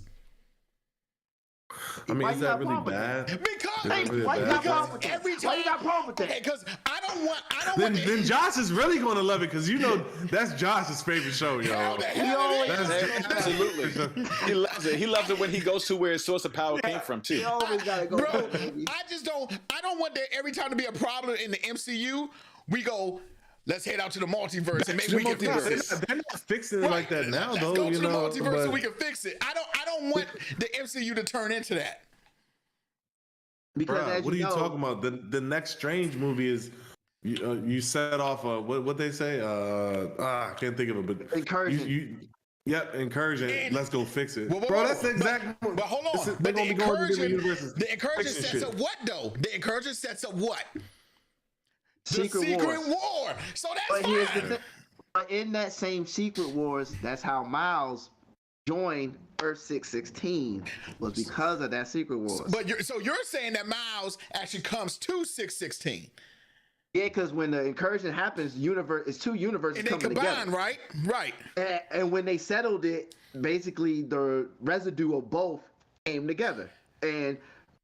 I mean, Why is you that got really problem with bad? Because Why you got because problem with every time Why you got problem with that? Okay, because I don't want Then Josh is really going to love it because that's Josh's favorite show, Hell y'all. the hell it is. That's- Absolutely. He loves it. He loves it when he goes to where his source of power came from too. You always gotta go, Bro, baby. I don't want there every time to be a problem in the MCU. We go, let's head out to the multiverse and maybe we can fix it. They're not fixing it like that now, Let's though. go to the multiverse so but- we can fix it. I don't want the MCU to turn into that. Because Bruh, as what are you know, talking about? The next Strange movie is you set off what they say? I can't think of it, but Incursion. Yep, incursion. And- Let's go fix it, Whoa, whoa, bro. whoa. That's the exact. But hold on. They're But gonna be going to different universes. the incursion fixing sets shit. up what though? The incursion sets up what? Secret the Secret Wars. War. So that's But here's the fine. thing. But in that same Secret Wars, that's how Miles joined Earth 616 was because of that Secret Wars. But you're saying that Miles actually comes to 616. Yeah, because when the incursion happens, it's two universes And they coming combine, together. right? Right. And when they settled it, basically the residue of both came together. And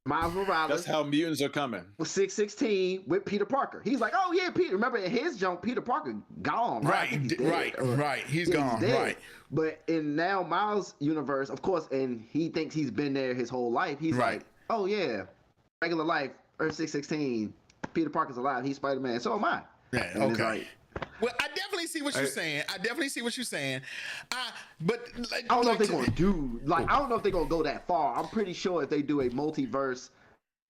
Miles Morales That's how mutants are coming. was 616 with Peter Parker. He's like, oh yeah, Peter. Remember in his jump, Peter Parker gone, right? I think he's dead. Right. He's Yeah, gone, dead. right. But in now Miles' universe, of course, and he thinks he's been there his whole life. He's Right. like, oh yeah, regular life, Earth 616. Peter Parker's alive. He's Spider-Man. So am I. Yeah, And it's okay. like, Well, I definitely see what you're saying. But like, I don't know if like, they're gonna do like I don't know if they're gonna go that far. I'm pretty sure if they do a multiverse,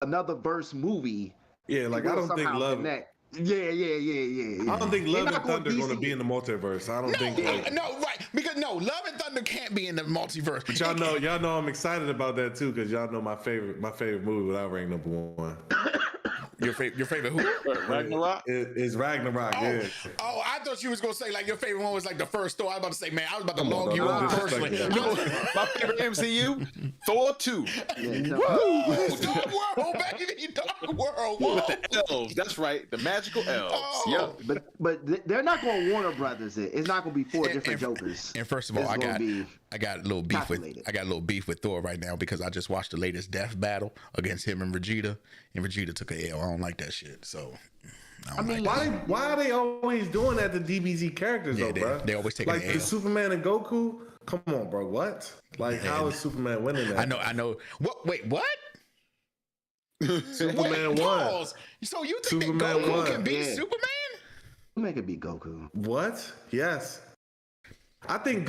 another verse movie, Yeah, like it I will don't think somehow Love. connect. Yeah. I don't think They're Love not and Thunder DC going to be in the multiverse. I don't think. Like, no, right? Because no, Love and Thunder can't be in the multiverse. but y'all know I'm excited about that too because y'all know my favorite movie without rank number one. Your favorite who? Ragnarok. It's Ragnarok. Yeah. Oh, I thought you was gonna say like your favorite one was like the first Thor. I was about to say, man, I was about to Come on, log you don't up disrespect personally. that. My favorite MCU, Thor 2. Yeah, no. Woo! Dark World, baby, Dark World. Whoa. With the elves. That's right, the magical elves. Oh. Yep. But they're not gonna Warner Brothers it. It's not gonna be four different Jokers. And first of all, It's gonna be I got a little beef calculated. with Thor right now because I just watched the latest death battle against him and Vegeta took a L. I don't like that shit. So I mean, Why are they always doing that to DBZ characters though, bro? they always take like an the L. Superman and Goku. Come on, bro. What? Like, how is Superman winning that? I know. What? Wait, what? Superman Wait, won. pause. So you think Superman that Goku won. can beat Yeah. Superman? make it be Goku. What? Yes. I think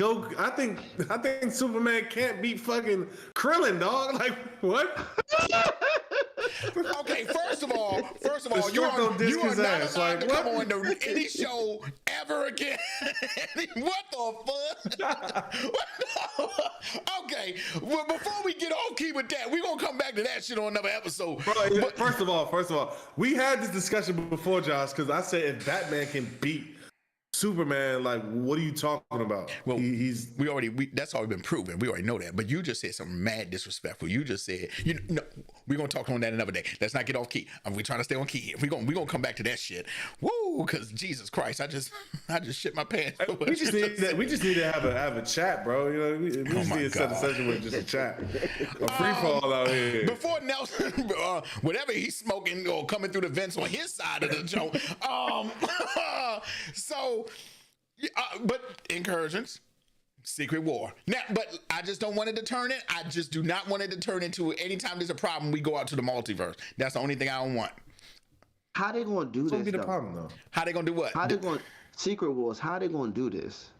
Superman can't beat fucking Krillin, dog. Like what? Okay, first of all, The you Scorpio are disc not his allowed ass, to like, come what? on to any show ever again. What the fuck? Okay, well, before we get off key with that, we're gonna come back to that shit on another episode. Bro, first of all, we had this discussion before, Josh, because I said if Batman can beat Superman, like, what are you talking about? Well, he's that's already been proven. We already know that. But you just said something mad disrespectful. You just said, no, we're gonna talk on that another day. Let's not get off key. We're trying to stay on key here. We're gonna come back to that shit. Woo, because Jesus Christ, I just shit my pants. we just need to have a chat, bro. You know, we just my need to set a God. session with just a chat. A free fall out here. Before Nelson, whatever he's smoking or coming through the vents on his side of the joint. But incursions, Secret War. Now, but I just don't want it to turn it. I just do not want it to turn into anytime there's a problem, we go out to the multiverse. That's the only thing I don't want. How they gonna do What's gonna this? be the though? problem though? How they gonna do what? How they going Secret Wars? How they gonna do this?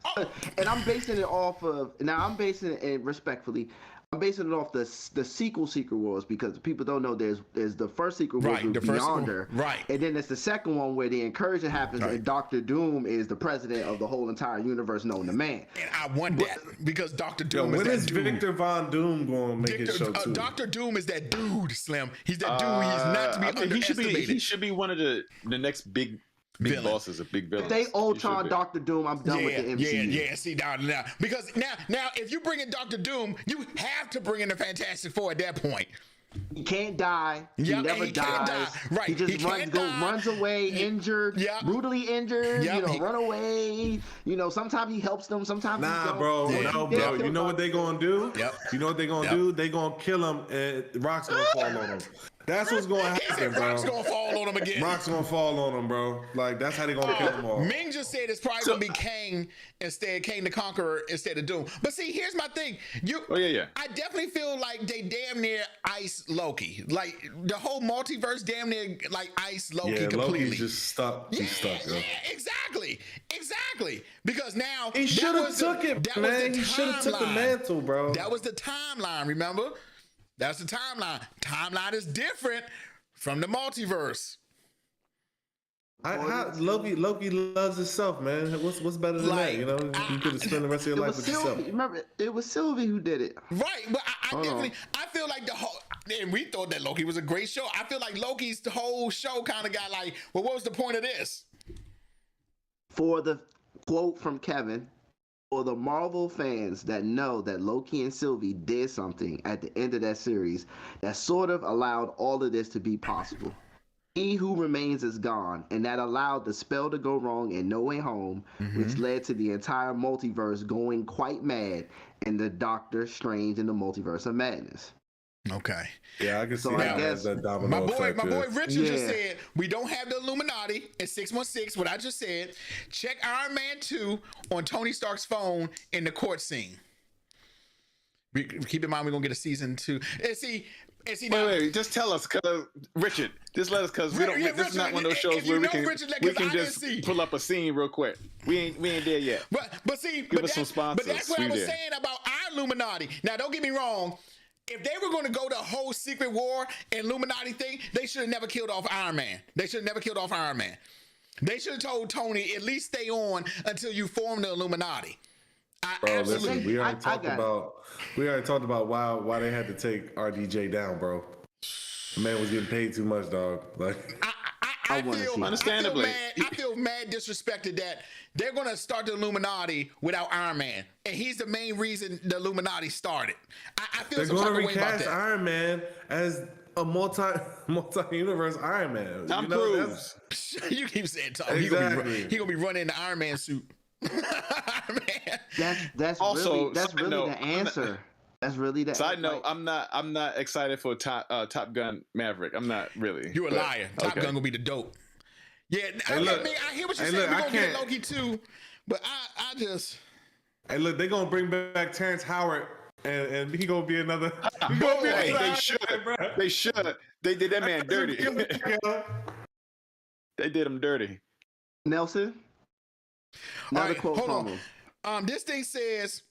And I'm basing it off of respectfully. I'm basing it off the sequel Secret Wars because people don't know there's the first Secret Wars Right, with the first Beyonder, one, right. and then there's the second one where the incursion happens Right. and Doctor Doom is the president of the whole entire universe known to man. And I want that because Dr. Yo, Doom is when that is dude. Victor Von Doom going to make his show too? Dr. Doom is that dude, Slim. He's that dude. He's not to be I mean, underestimated. he should be one of the next big Villain. bosses, a big villain. If they Ultron Doctor Doom, I'm done with the MCU. Yeah. See now, because now, if you bring in Doctor Doom, you have to bring in the Fantastic Four at that point. He can't die. Yep, he and never he can't dies. die. Right, He just he can't die. runs away injured, Yep. brutally injured. Yep, Run away. Sometimes he helps them. Sometimes he Nah, don't. bro. Yeah. No, Yeah. bro. You know what they gonna do? Yep. You know what they gonna Yep. do? They gonna kill him and rocks gonna fall on him. That's what's gonna He happen, said bro. Rock's gonna fall on him again. Rocks gonna fall on him, bro. Like that's how they gonna kill him all. Ming just said it's probably gonna be Kang the Conqueror instead of Doom. But see, here's my thing. Oh, yeah. I definitely feel like they damn near ice Loki. Like the whole multiverse damn near like ice Loki Yeah, completely. Loki's just stuck. He's stuck, yo. Yeah, exactly. Because now He should have took it, that was man. the He should have took the timeline. mantle, bro. That was the timeline, remember? That's the timeline. Timeline is different from the multiverse. Loki loves himself, man. What's better than Like, that? You know, you could have spent the rest of your It life was with yourself. Sylvie. Remember, it was Sylvie who did it. Right, but I Hold definitely, I feel like the whole, and we thought that Loki was a great show. I feel like Loki's whole show kind of got like, well, what was the point of this? For the quote from Kevin, for the Marvel fans that know that Loki and Sylvie did something at the end of that series that sort of allowed all of this to be possible. He who remains is gone, and that allowed the spell to go wrong in No Way Home, which led to the entire multiverse going quite mad, and the Doctor Strange in the Multiverse of Madness. Okay. Yeah, I can see So I that guess as a domino My effect. boy Richard just Yeah. said we don't have the Illuminati at 616. What I just said. Check Iron Man 2 on Tony Stark's phone in the court scene. Keep in mind we're gonna get a season 2. And see now, Wait, just tell us, cause Richard, just let us, cause we don't. Yeah, this is not one of those shows if you where we know can Richard, like, we 'cause can I didn't just see. pull up a scene real quick. We ain't there yet. But see, Give us some sponsors. But that's what I We was there. saying about our Illuminati. Now, don't get me wrong. If they were going to go the whole Secret War and Illuminati thing, they should have never killed off Iron Man. They should have never killed off Iron Man. They should have told Tony, at least stay on until you form the Illuminati. Bro, listen, we already I talked got it. about why they had to take RDJ down, bro. The man was getting paid too much, dog. Like, I wanna feel, see. Understandably. I feel mad disrespected that they're going to start the Illuminati without Iron Man. And he's the main reason the Illuminati started. I feel they're some type going of to way about recast that. Iron Man as a multi-universe Iron Man. Tom You know, Cruise. You keep saying Tom. Exactly. He gonna be running in the Iron Man suit. Iron Man. That's Also, really side the note, answer. That's really the Side note: like, I'm not excited for Top Gun Maverick. I'm not really. You a but- liar. Top okay. Gun gonna be the dope. Yeah, I look. mean, I hear what you're Hey, saying. look, We're I gonna get can't- Loki too, but I just. Hey, look, they're gonna bring back Terrence Howard, and he gonna be another. He gonna be Hey, another they Iron should. Man, bro. They should. They did that man dirty. Yeah. They did him dirty. Nelson. Another All right, quote hold from on. him. This thing says,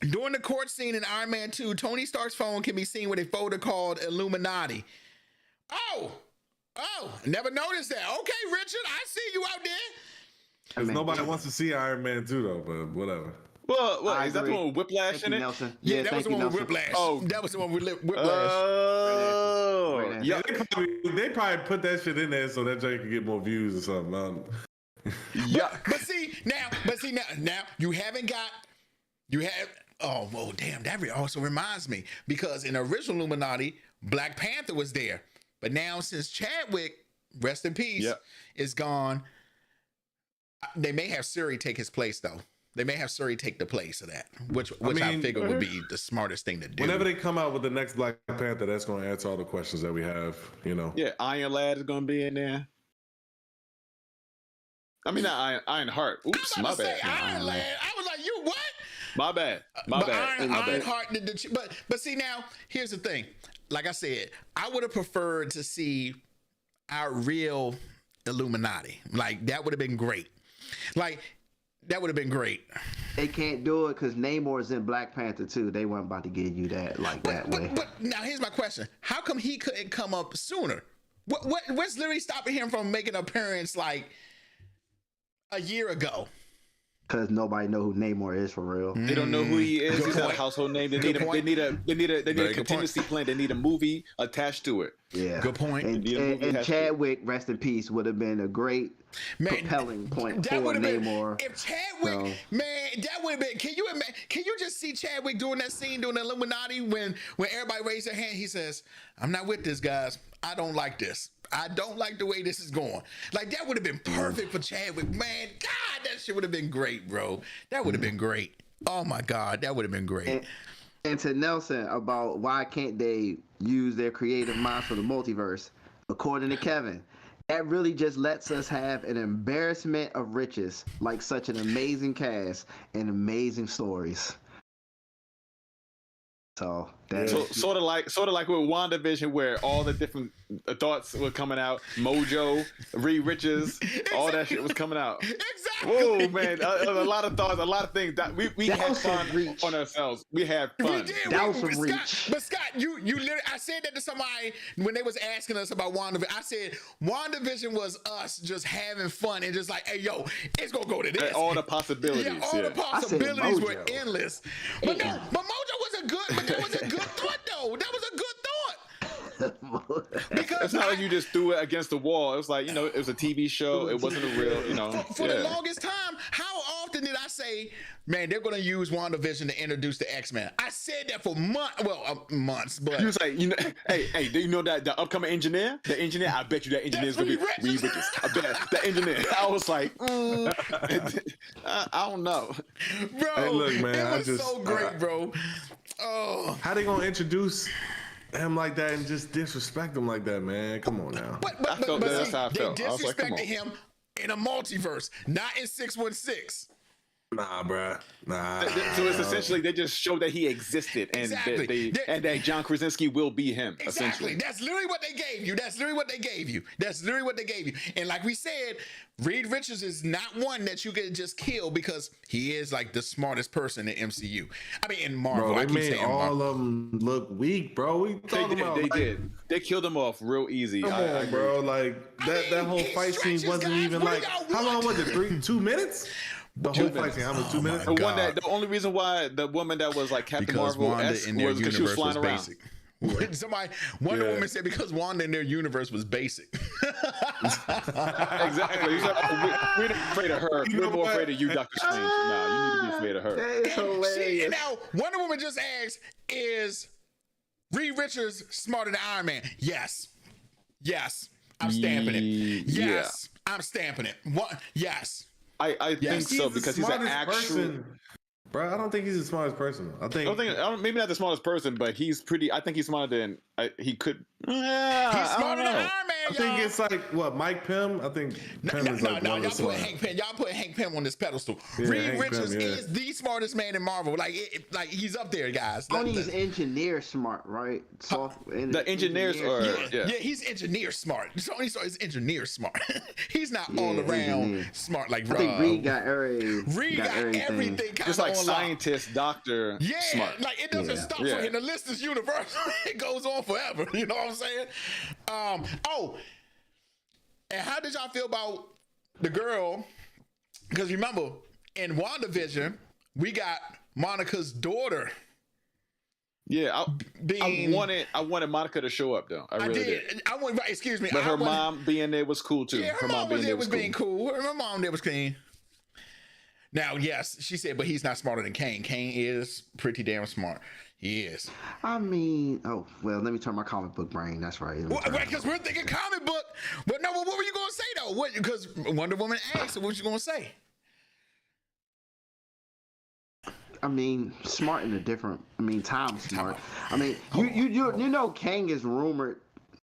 during the court scene in Iron Man 2, Tony Stark's phone can be seen with a folder called Illuminati. Oh, never noticed that. Okay, Richard, I see you out there. Because nobody wants to see Iron Man 2 though, but whatever. Well, what I is that the agree. one with Whiplash Thank in you, it? Nelson. Yeah, that was thank the you, one with Nelson. Whiplash. Oh. That was the one with Whiplash. Oh, Right yeah. They probably put that shit in there so that Jay could get more views or something. Yuck. But see now you haven't got oh well damn, that also reminds me, because in the original Illuminati, Black Panther was there. But now since Chadwick, rest in peace, Yep. is gone, they may have Shuri take his place though. They may have Shuri take the place of that, which I mean, figure would be the smartest thing to do. Whenever they come out with the next Black Panther, that's going to answer all the questions that we have, you know. Yeah, Iron Lad is gonna be in there. I mean, not Iron Heart. Oops, I'm my about to say bad. Iron Lad. I was like, you what? My bad. My But bad. My bad. Ironheart did but see now, here's the thing. Like I said, I would have preferred to see our real Illuminati. Like that would have been great. Like that would have been great. They can't do it because Namor's in Black Panther too. They weren't about to give you that that way. But now here's my question: how come he couldn't come up sooner? What's literally stopping him from making an appearance like a year ago? Because nobody know who Namor is for real. They don't know who he is. Good He's not a point. household name. They Good need point. a Very good contingency plan. They need a movie attached to it. Yeah. Good point. And, Yeah, the movie and has to- Chadwick, rest in peace, would have been a great propelling point for would have been Namor. if Chadwick, So- man, that would have been. Can you just see Chadwick doing that scene doing the Illuminati when everybody raised their hand? He says, "I'm not with this, guys. I don't like this. I don't like the way this is going." Like that would have been perfect for Chadwick, man. God, that shit would have been great, bro. That would have been great. Oh my God, that would have been great. And to Nelson about why can't they use their creative minds for the multiverse, according to Kevin, that really just lets us have an embarrassment of riches, like such an amazing cast and amazing stories. So that's So sort of like with WandaVision, where all the different thoughts were coming out. Mojo, Reed Richards, all that shit was coming out. Exactly. Whoa, man! A lot of thoughts, a lot of things that we That had was some fun reach. on ourselves. We had fun. We did. That was some Scott, reach. But Scott, you literally, I said that to somebody when they was asking us about WandaVision. I said WandaVision was us just having fun and just like, hey, yo, it's gonna go to this. And all the possibilities. Yeah, all the I said possibilities were Mojo. endless. But no, but Mojo was a good. But that was a good thought, though. That was a good thought. Because It's not like you just threw it against the wall. It was like, it was a TV show. It wasn't a real, for the yeah. longest time, how often did I say, man, they're going to use WandaVision to introduce the X-Men? I said that for months, but You was like, hey, do you know that the upcoming engineer? The engineer, I bet you that engineer is gonna be Reed Richards. I bet the engineer. I was like, I don't know, bro. Hey, look, man, it was so great, bro. Oh, How they gonna introduce him like that and just disrespect him like that, man? Come on now. but that's see, how I they felt. I was like, come disrespected on. him in a multiverse, not in 616. Nah, bruh. Nah. So it's essentially they just show that he existed and Exactly. and that John Krasinski will be him. Exactly. Essentially, That's literally what they gave you. And like we said, Reed Richards is not one that you can just kill because he is like the smartest person in MCU. I mean, in Marvel. Bro, I they keep made saying all Marvel. of them look weak, bro. We talking about? they like, did. They killed him off real easy. Come I on, agree. bro. Like that whole he fight scene stretches, wasn't guys. even What do like. y'all How long want? was it? 2 minutes? The whole fight scene. How much? 2 minutes? my The one God. the only reason why the woman that was like Captain Because Marvel Wanda in their was because she was universe was flying around. basic. Wonder Yeah. Woman said because Wanda in their universe was basic. Exactly. He's like, we're not afraid of her. You We're know more what? afraid of you, Doctor Strange. No, you need to be afraid of her. That is hilarious. Now, Wonder Woman just asked, is Reed Richards smarter than Iron Man? Yes. I'm stamping it. Yes. I'm stamping it. What? Yes. I think so the because he's an smartest actual. person. Bro, I don't think he's the smartest person. I think. Maybe not the smartest person, but he's pretty. I think he's smarter than he could. He's smarter than Iron Man, I think it's like what Mike Pym. I think Pym is like one of y'all the put smartest. Y'all put Hank Pym on this pedestal. Yeah, Reed Hank Richards Pym, yeah. is the smartest man in Marvel. Like he's up there, guys. Tony's engineer smart, right? The engineers are. Yeah, he's engineer smart. Tony Stark is engineer smart. He's not all around engineer. smart like I think Reed got everything. Reed got everything kind Just of like on lock. scientist, doctor, Yeah, smart. like it doesn't stop for him. The list is universal. It goes on forever. You know what I'm saying? And how did y'all feel about the girl? Because remember, in WandaVision, we got Monica's daughter. Yeah, I wanted Monica to show up though. I really did. I went. Excuse me. But her mom being there was cool too. Yeah, her mom was there was being cool. Her mom there was clean. Now, yes, she said, but he's not smarter than Kane. Kane is pretty damn smart. He is. I mean, well, let me turn my comic book brain. That's right. Because we're thinking comic book. But no, what were you going to say, though? What? Because Wonder Woman asked, what you going to say? I mean, smart in a different. I mean, time smart. I mean, you know, Kang is rumored.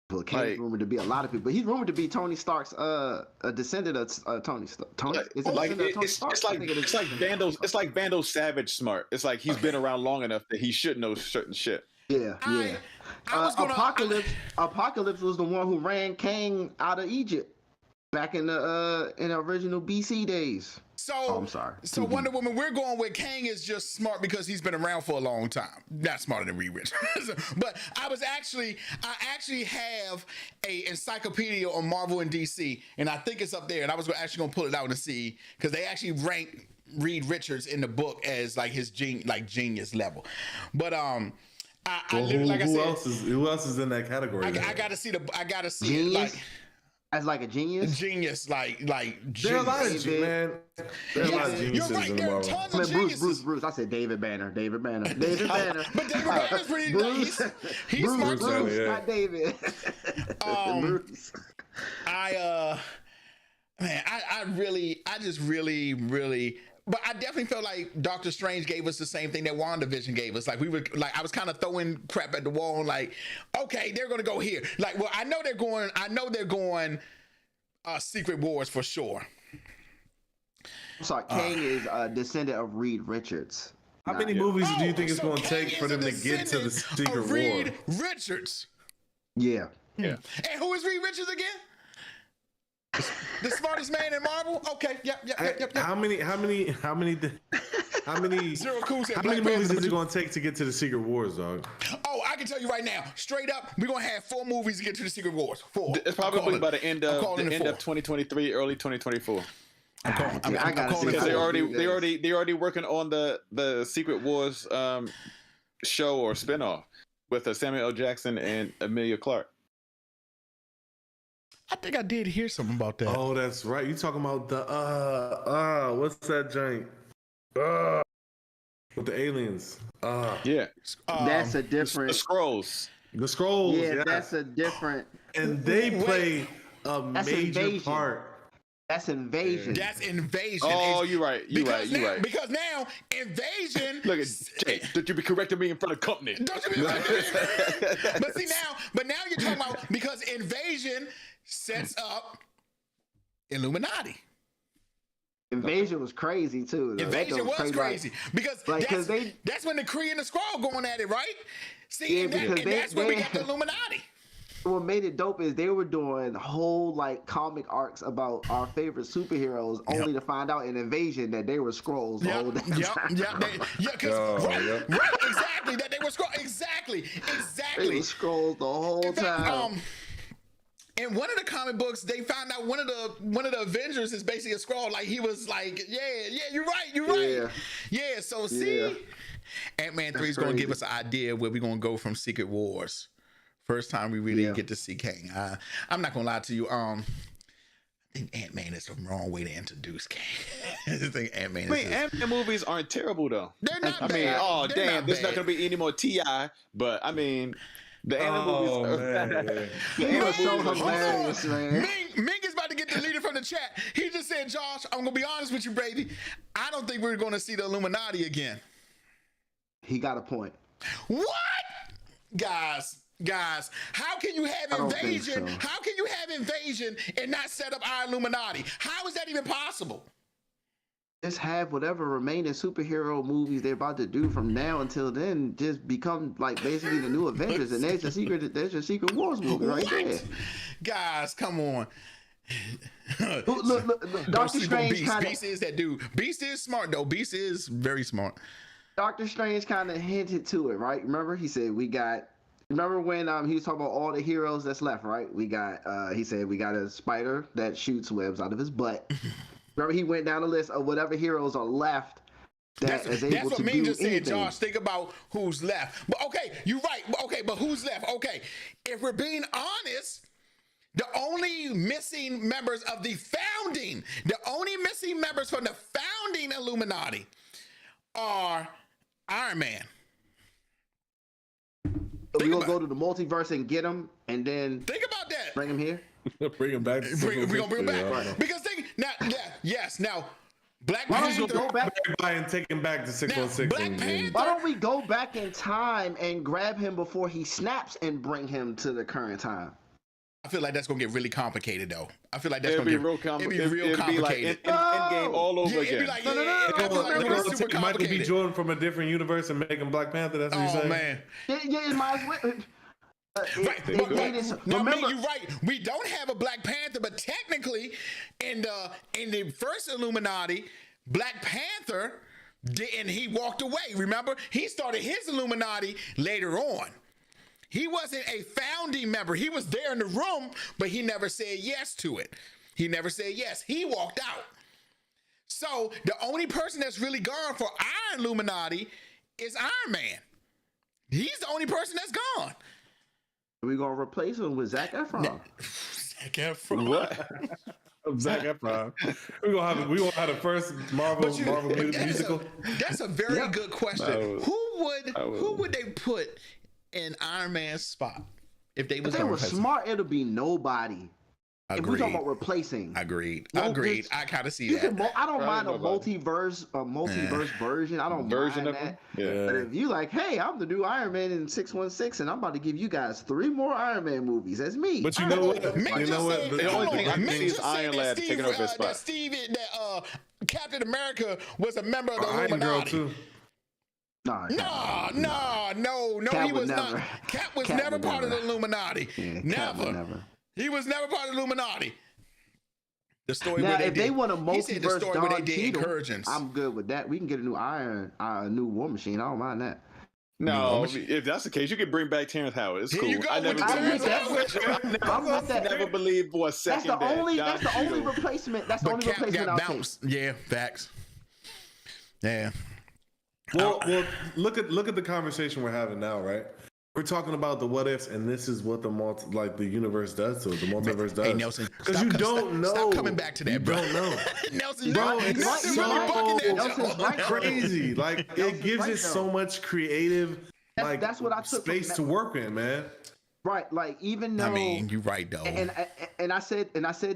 Well, Kang is rumored to be a lot of people, but he's rumored to be Tony Stark's a descendant of Tony Stark. Tony, is it like descendant of Tony Stark? It's like Vandal Savage smart. It's like he's been around long enough that he should know certain shit. Yeah. Apocalypse was the one who ran Kang out of Egypt back in the original BC days. So, I'm sorry. So Wonder Woman, we're going with Kang is just smart because he's been around for a long time. Not smarter than Reed Richards. But I actually have a encyclopedia on Marvel and DC, and I think it's up there. And I was actually going to pull it out and see because they actually rank Reed Richards in the book as like his genius level. But who else is in that category? I gotta see Genius? it As like a genius? Genius, like There are a lot of genius. man. There are a lot of You're geniuses right. in the There are Marvel. tons I of mean, geniuses. Bruce. I said David Banner. But David Banner's pretty. Bruce. He's Bruce, smart too. Bruce, yeah. not David. Bruce. But I definitely felt like Doctor Strange gave us the same thing that WandaVision gave us. Like I was kind of throwing crap at the wall. Like, okay, they're gonna go here. Like, well, I know they're going. Secret Wars for sure. I'm sorry, Kang is a descendant of Reed Richards. How many movies do you think it's so going to Kang take is for a them to get to the descendant Secret of War? Reed Richards. Yeah. And who is Reed Richards again? The smartest man in Marvel? Okay, yep. How many Zero Cool said how Black many Panther movies number is it two. going to take to get to the Secret Wars, dog? Oh, I can tell you right now, straight up, we're gonna have 4 movies to get to the Secret Wars. 4. It's probably by the end of 4. 2023, early 2024. I gotta see Because that. they're already working on the Secret Wars show or spinoff with Samuel L. Jackson and Emilia Clarke. I think I did hear something about that. Oh, that's right. You talking about the what's that joint? With the aliens. Yeah, That's a the different. scrolls. The scrolls. Yeah, Yeah, that's a different. and they play a That's major invasion. part. That's invasion. That's invasion. Oh, It's- you're right. You're because right. You're now, right. Because now invasion. Look at Jay. Don't you be correcting me in front of company? Don't you be But see now you're talking about because invasion sets up Illuminati. Invasion was crazy too. Though. That Invasion joke was crazy like- because like, that's, 'cause that's when the Kree and the Skrull going at it, right? See, Yeah, and, that, because and that's where we got the Illuminati. what made it dope is they were doing whole like comic arcs about our favorite superheroes, only to find out in Invasion that they were Skrulls the whole damn time. Right, exactly. That they were Skrull. Exactly. They were Skrulls the whole In fact, time. in one of the comic books, they found out one of the Avengers is basically a Skrull. Like he was like, yeah, you're right. Yeah. So see, Yeah. Ant-Man 3 is gonna give us an idea where we're gonna go from Secret Wars. First time we really get to see Kang. I'm not gonna lie to you. I think Ant-Man is the wrong way to introduce Kang. I think Ant-Man. Ant-Man movies aren't terrible though. They're not I mean, bad. oh They're damn, not there's bad. not gonna be any more T.I. But I mean, the Ant-Man Oh, movies. man. It was so Hold on. hilarious, man. Ming is about to get deleted from the chat. He just said, Josh, I'm gonna be honest with you, baby. I don't think we're gonna see the Illuminati again. He got a point. What? Guys, how can you have I don't think invasion? so. How can you have invasion and not set up our Illuminati? How is that even possible? Just have whatever remaining superhero movies they're about to do from now until then just become like basically the new Avengers, and there's your Secret Wars movie right there. Guys, come on. Look, Don't Doctor sleep on Strange Beast. kind of Beast is that dude. Beast is smart though. Beast is very smart. Doctor Strange kind of hinted to it, right? Remember, he said we got. Remember when he was talking about all the heroes that's left, right? We got. He said we got a spider that shoots webs out of his butt. Remember, he went down the list of whatever heroes are left that is able That's what to Ming do just said, anything. Josh. Think about who's left. But okay, you're right. Okay, but who's left? Okay, if we're being honest, the only missing members of the only missing members from the founding Illuminati are Iron Man. So we gonna go to the multiverse and get him, and then Think about that. bring him here. Bring him back. We're gonna bring him Yeah, I don't back know. because think now. Yeah, yes. Now, Black Why don't we Panther. go back? Everybody and take him back to 616. Black and- Panther- Why don't we go back in time and grab him before he snaps and bring him to the current time? I feel like that's gonna get really complicated, though. I feel like that's It'd gonna be get real complicated. It'd be real It'd be like complicated. Endgame all over Yeah, it'd again. be like No, no, no, I no, feel no, like no, it'd no, be no, super Michael B. complicated. Jordan from a different universe and make him Black Panther. That's what you're Oh saying. man. Yeah, it might as well. Right, It but made it so- now, Ming, remember, you're right. We don't have a Black Panther, but technically, in the first Illuminati, Black Panther didn't. He walked away. Remember, he started his Illuminati later on. He wasn't a founding member. He was there in the room, but he never said yes to it. He never said yes. He walked out. So the only person that's really gone for our Illuminati is Iron Man. He's the only person that's gone. we gonna replace him with Zac Efron. Zac Efron. What? Zac Efron. We gonna have the first Marvel musical. That's a very good question. I Who would they put in Iron Man's spot if they was If they gonna were replace him? smart, it'll be nobody. If we Agreed. talking about replacing, Agreed. No, Agreed. it's- I kind of see you that. can. I don't Probably mind a nobody. multiverse version. I don't Version mind of that. him? Yeah. But if you like, hey, I'm the new Iron Man in 616, and I'm about to give you guys 3 more Iron Man movies. That's me. But you know what? Mick You just know what? said- But- The only hold thing on. I can Mick see is just said Iron that Lad Steve, taking over his spot. that Captain America was a member of the Iron Girl Illuminati. too. Nah, No, Cap he would was never. not. Cap was Cap never would part of the never. Illuminati. Yeah, Cap would never. He was never part of the Illuminati. The story Now, where they if they want a he said the multiverse story where they Don did Cheadle, incursions. I'm good with that. We can get a new War Machine. I don't mind that. No, if that's the case, you can bring back Terrence Howard. It's Here cool. you go I with never, the I'm with Terrence that. I'm with that. never believed for a That's second the only. that That's the Don only Cheadle- replacement. That's the but only Cap replacement got I'll take. bounced. Yeah, facts. Yeah. Well, look at the conversation we're having now, right? we're talking about the what ifs, and this is what the universe does to it. The multiverse does. Hey, Nelson, because you don't know. Stop coming back to that, bro. You don't know. Nelson, Bro, Nelson, it's really bucking that Nelson's joke. right. crazy. Like it gives right, it so much creative, that's what I took from space to work in, man. Right, like even though I mean, you're right though. and I said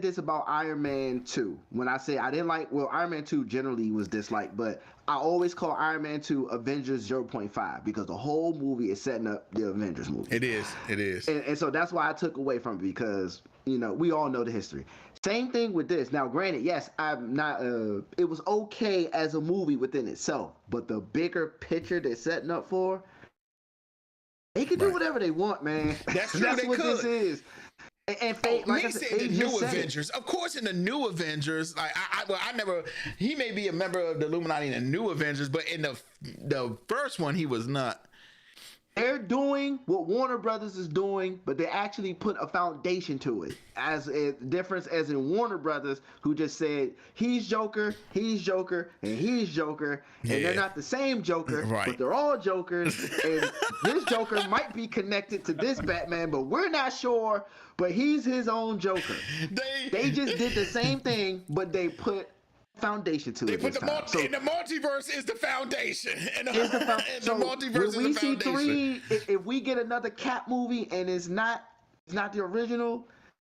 this about Iron Man 2 when I say I didn't like. Well, Iron Man 2 generally was disliked, but I always call Iron Man 2 Avengers 0.5 because the whole movie is setting up the Avengers movie. It is. And so that's why I took away from it because we all know the history. Same thing with this. Now, granted, yes, I'm not. It was okay as a movie within itself, but the bigger picture they're setting up for. They can do whatever they want, man. That's true. That's they what could. this is. And like I said, the new Avengers. Of course, in the new Avengers, like I never. He may be a member of the Illuminati in the new Avengers, but in the first one, he was not. They're doing what Warner Brothers is doing, but they actually put a foundation to it. As a difference as in Warner Brothers, who just said he's Joker, and he's Joker, and they're not the same Joker, Right. but they're all Jokers. And this Joker might be connected to this Batman, but we're not sure. But he's his own Joker. They just did the same thing, but they put foundation to They it put this the time. So and the multiverse is the foundation. And the, is the found- and so the multiverse is when we the see foundation. 3, if we get another Cap movie and it's not the original,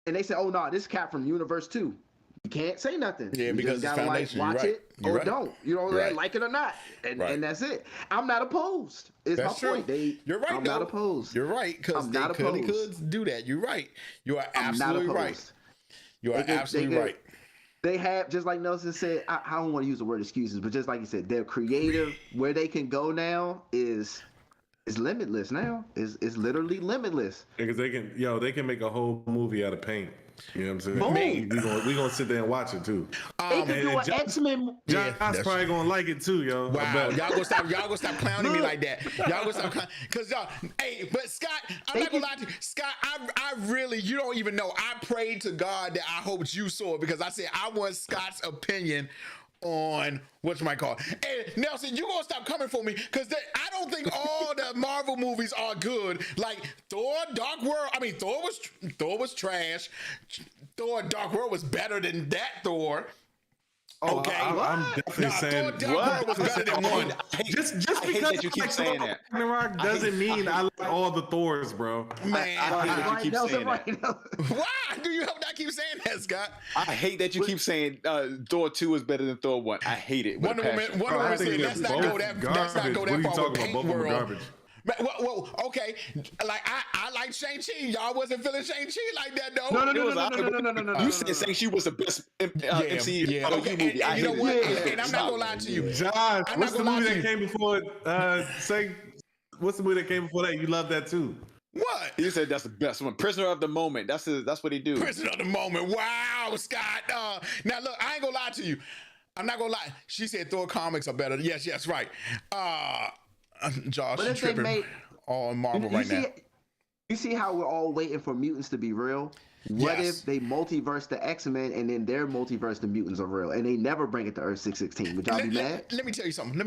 and they say, oh no, this is Cap from Universe 2, you can't say nothing. Yeah, you because just it's gotta foundation. You're watch right. it You're or right. don't. You know, Right. like it or not, and Right. that's it. I'm not opposed. Is That's my true. point. You're right. I'm though. not opposed. You're right because I'm they not could opposed. do that. You're right. You are I'm not absolutely right. opposed. You are They could- absolutely right. They have, just like Nelson said, I don't want to use the word excuses, but just like you said, they're creative. Where they can go now is limitless now. Is literally limitless. Because they can make a whole movie out of paint. You know what I'm Boom. saying? We gonna sit there and watch it too. They could do an Josh- X-Men. John's that's probably gonna like it too, yo. I Wow, bet. y'all gonna stop clowning me like that. Y'all gonna stop clowning, cause y'all. Hey, but Scott, I'm not gonna lie to you, Scott. I really, you don't even know. I prayed to God that I hoped you saw it because I said I want Scott's opinion on whatchamacallit. And Nelson, you gonna stop coming for me because I don't think all the Marvel movies are good. Like Thor, Dark World. I mean, Thor was trash. Thor, Dark World was better than that Thor. Okay, I'm definitely saying Thor, Dark World was better than one. just I hate because that you keep I like saying Thor that. Ragnarok doesn't mean I like all the Thors, bro. Man, I hate that you keep Nelson, saying that. why do you not keep saying that, Scott? I hate that you keep saying Thor 2 is better than Thor 1. I hate it. with a Wonder Woman passion. Bro, I said, think let's they're not go both that garbage. far What are you with talking about? Paint Both of them are World. garbage. But, well, okay. Like I like Shang-Chi. Y'all wasn't feeling Shang-Chi like that though. No. You said Shang-Chi was the best MCU yeah. Okay, and movie. I you know hate what? it. And I'm not gonna lie to you. Josh, I'm what's not the gonna lie movie to that you. came before it? What's the movie that came before that? You love that too. What? You said that's the best one. Prisoner of the Moment. That's what he do. Prisoner of the moment. Wow, Scott. Now look, I ain't gonna lie to you. I'm not gonna lie. She said Thor comics are better. Yes, right. Josh, But if they tripping made- on Marvel right now. You see how we're all waiting for mutants to be real? What Yes. if they multiverse the X-Men and then their multiverse the mutants are real and they never bring it to Earth 616? Would y'all be mad? Let me tell you something.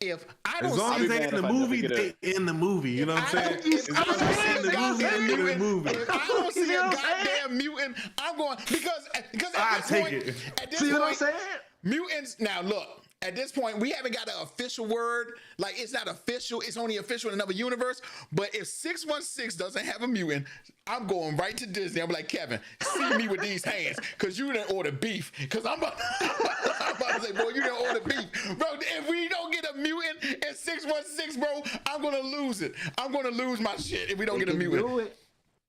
If I don't As long see as they mad in the if I never movie, get they in the movie. You know what I'm saying? If As I long don't as see they a in the movie, goddamn they in the mutant, movie. if I don't see a See what I'm saying? goddamn mutant, I'm going because at I this take point, it. at this See what I'm point, saying? mutants. Now look, at this point, we haven't got an official word. Like it's not official. It's only official in another universe. But if 616 doesn't have a mutant, I'm going right to Disney. I'm like, Kevin, see me with these hands, cause you didn't order beef. Cause I'm about to say, boy, you didn't order beef, bro. If we don't get a mutant in 616, bro, I'm gonna lose it. I'm gonna lose my shit if we don't They get a can mutant. do it.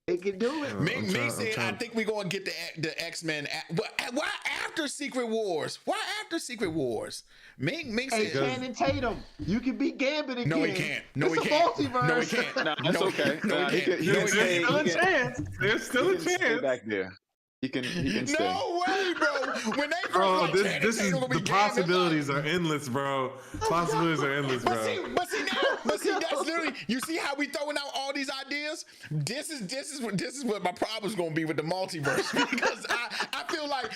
They can do it. Ming I'm said, trying- I think we're going to get the X-Men. But why after Secret Wars? Why after Secret Wars? Ming Hey, said, Channing Tatum, you can be Gambit again. no, he can't. No, it's he a can't. multiverse. No, he can't. Nah, that's No, okay. no, Nah, he he can't. can- he No, can he stay- can't. Still a he can- chance. There's still a Stay chance. back there. He can stay. No way, bro. When they first Bro, like, this is Tatum gonna be the Gambit, possibilities are endless, bro. Possibilities are endless, But bro. see now, But see, that's literally, you see how we throwing out all these ideas? This is what my problem's gonna be with the multiverse, because I feel like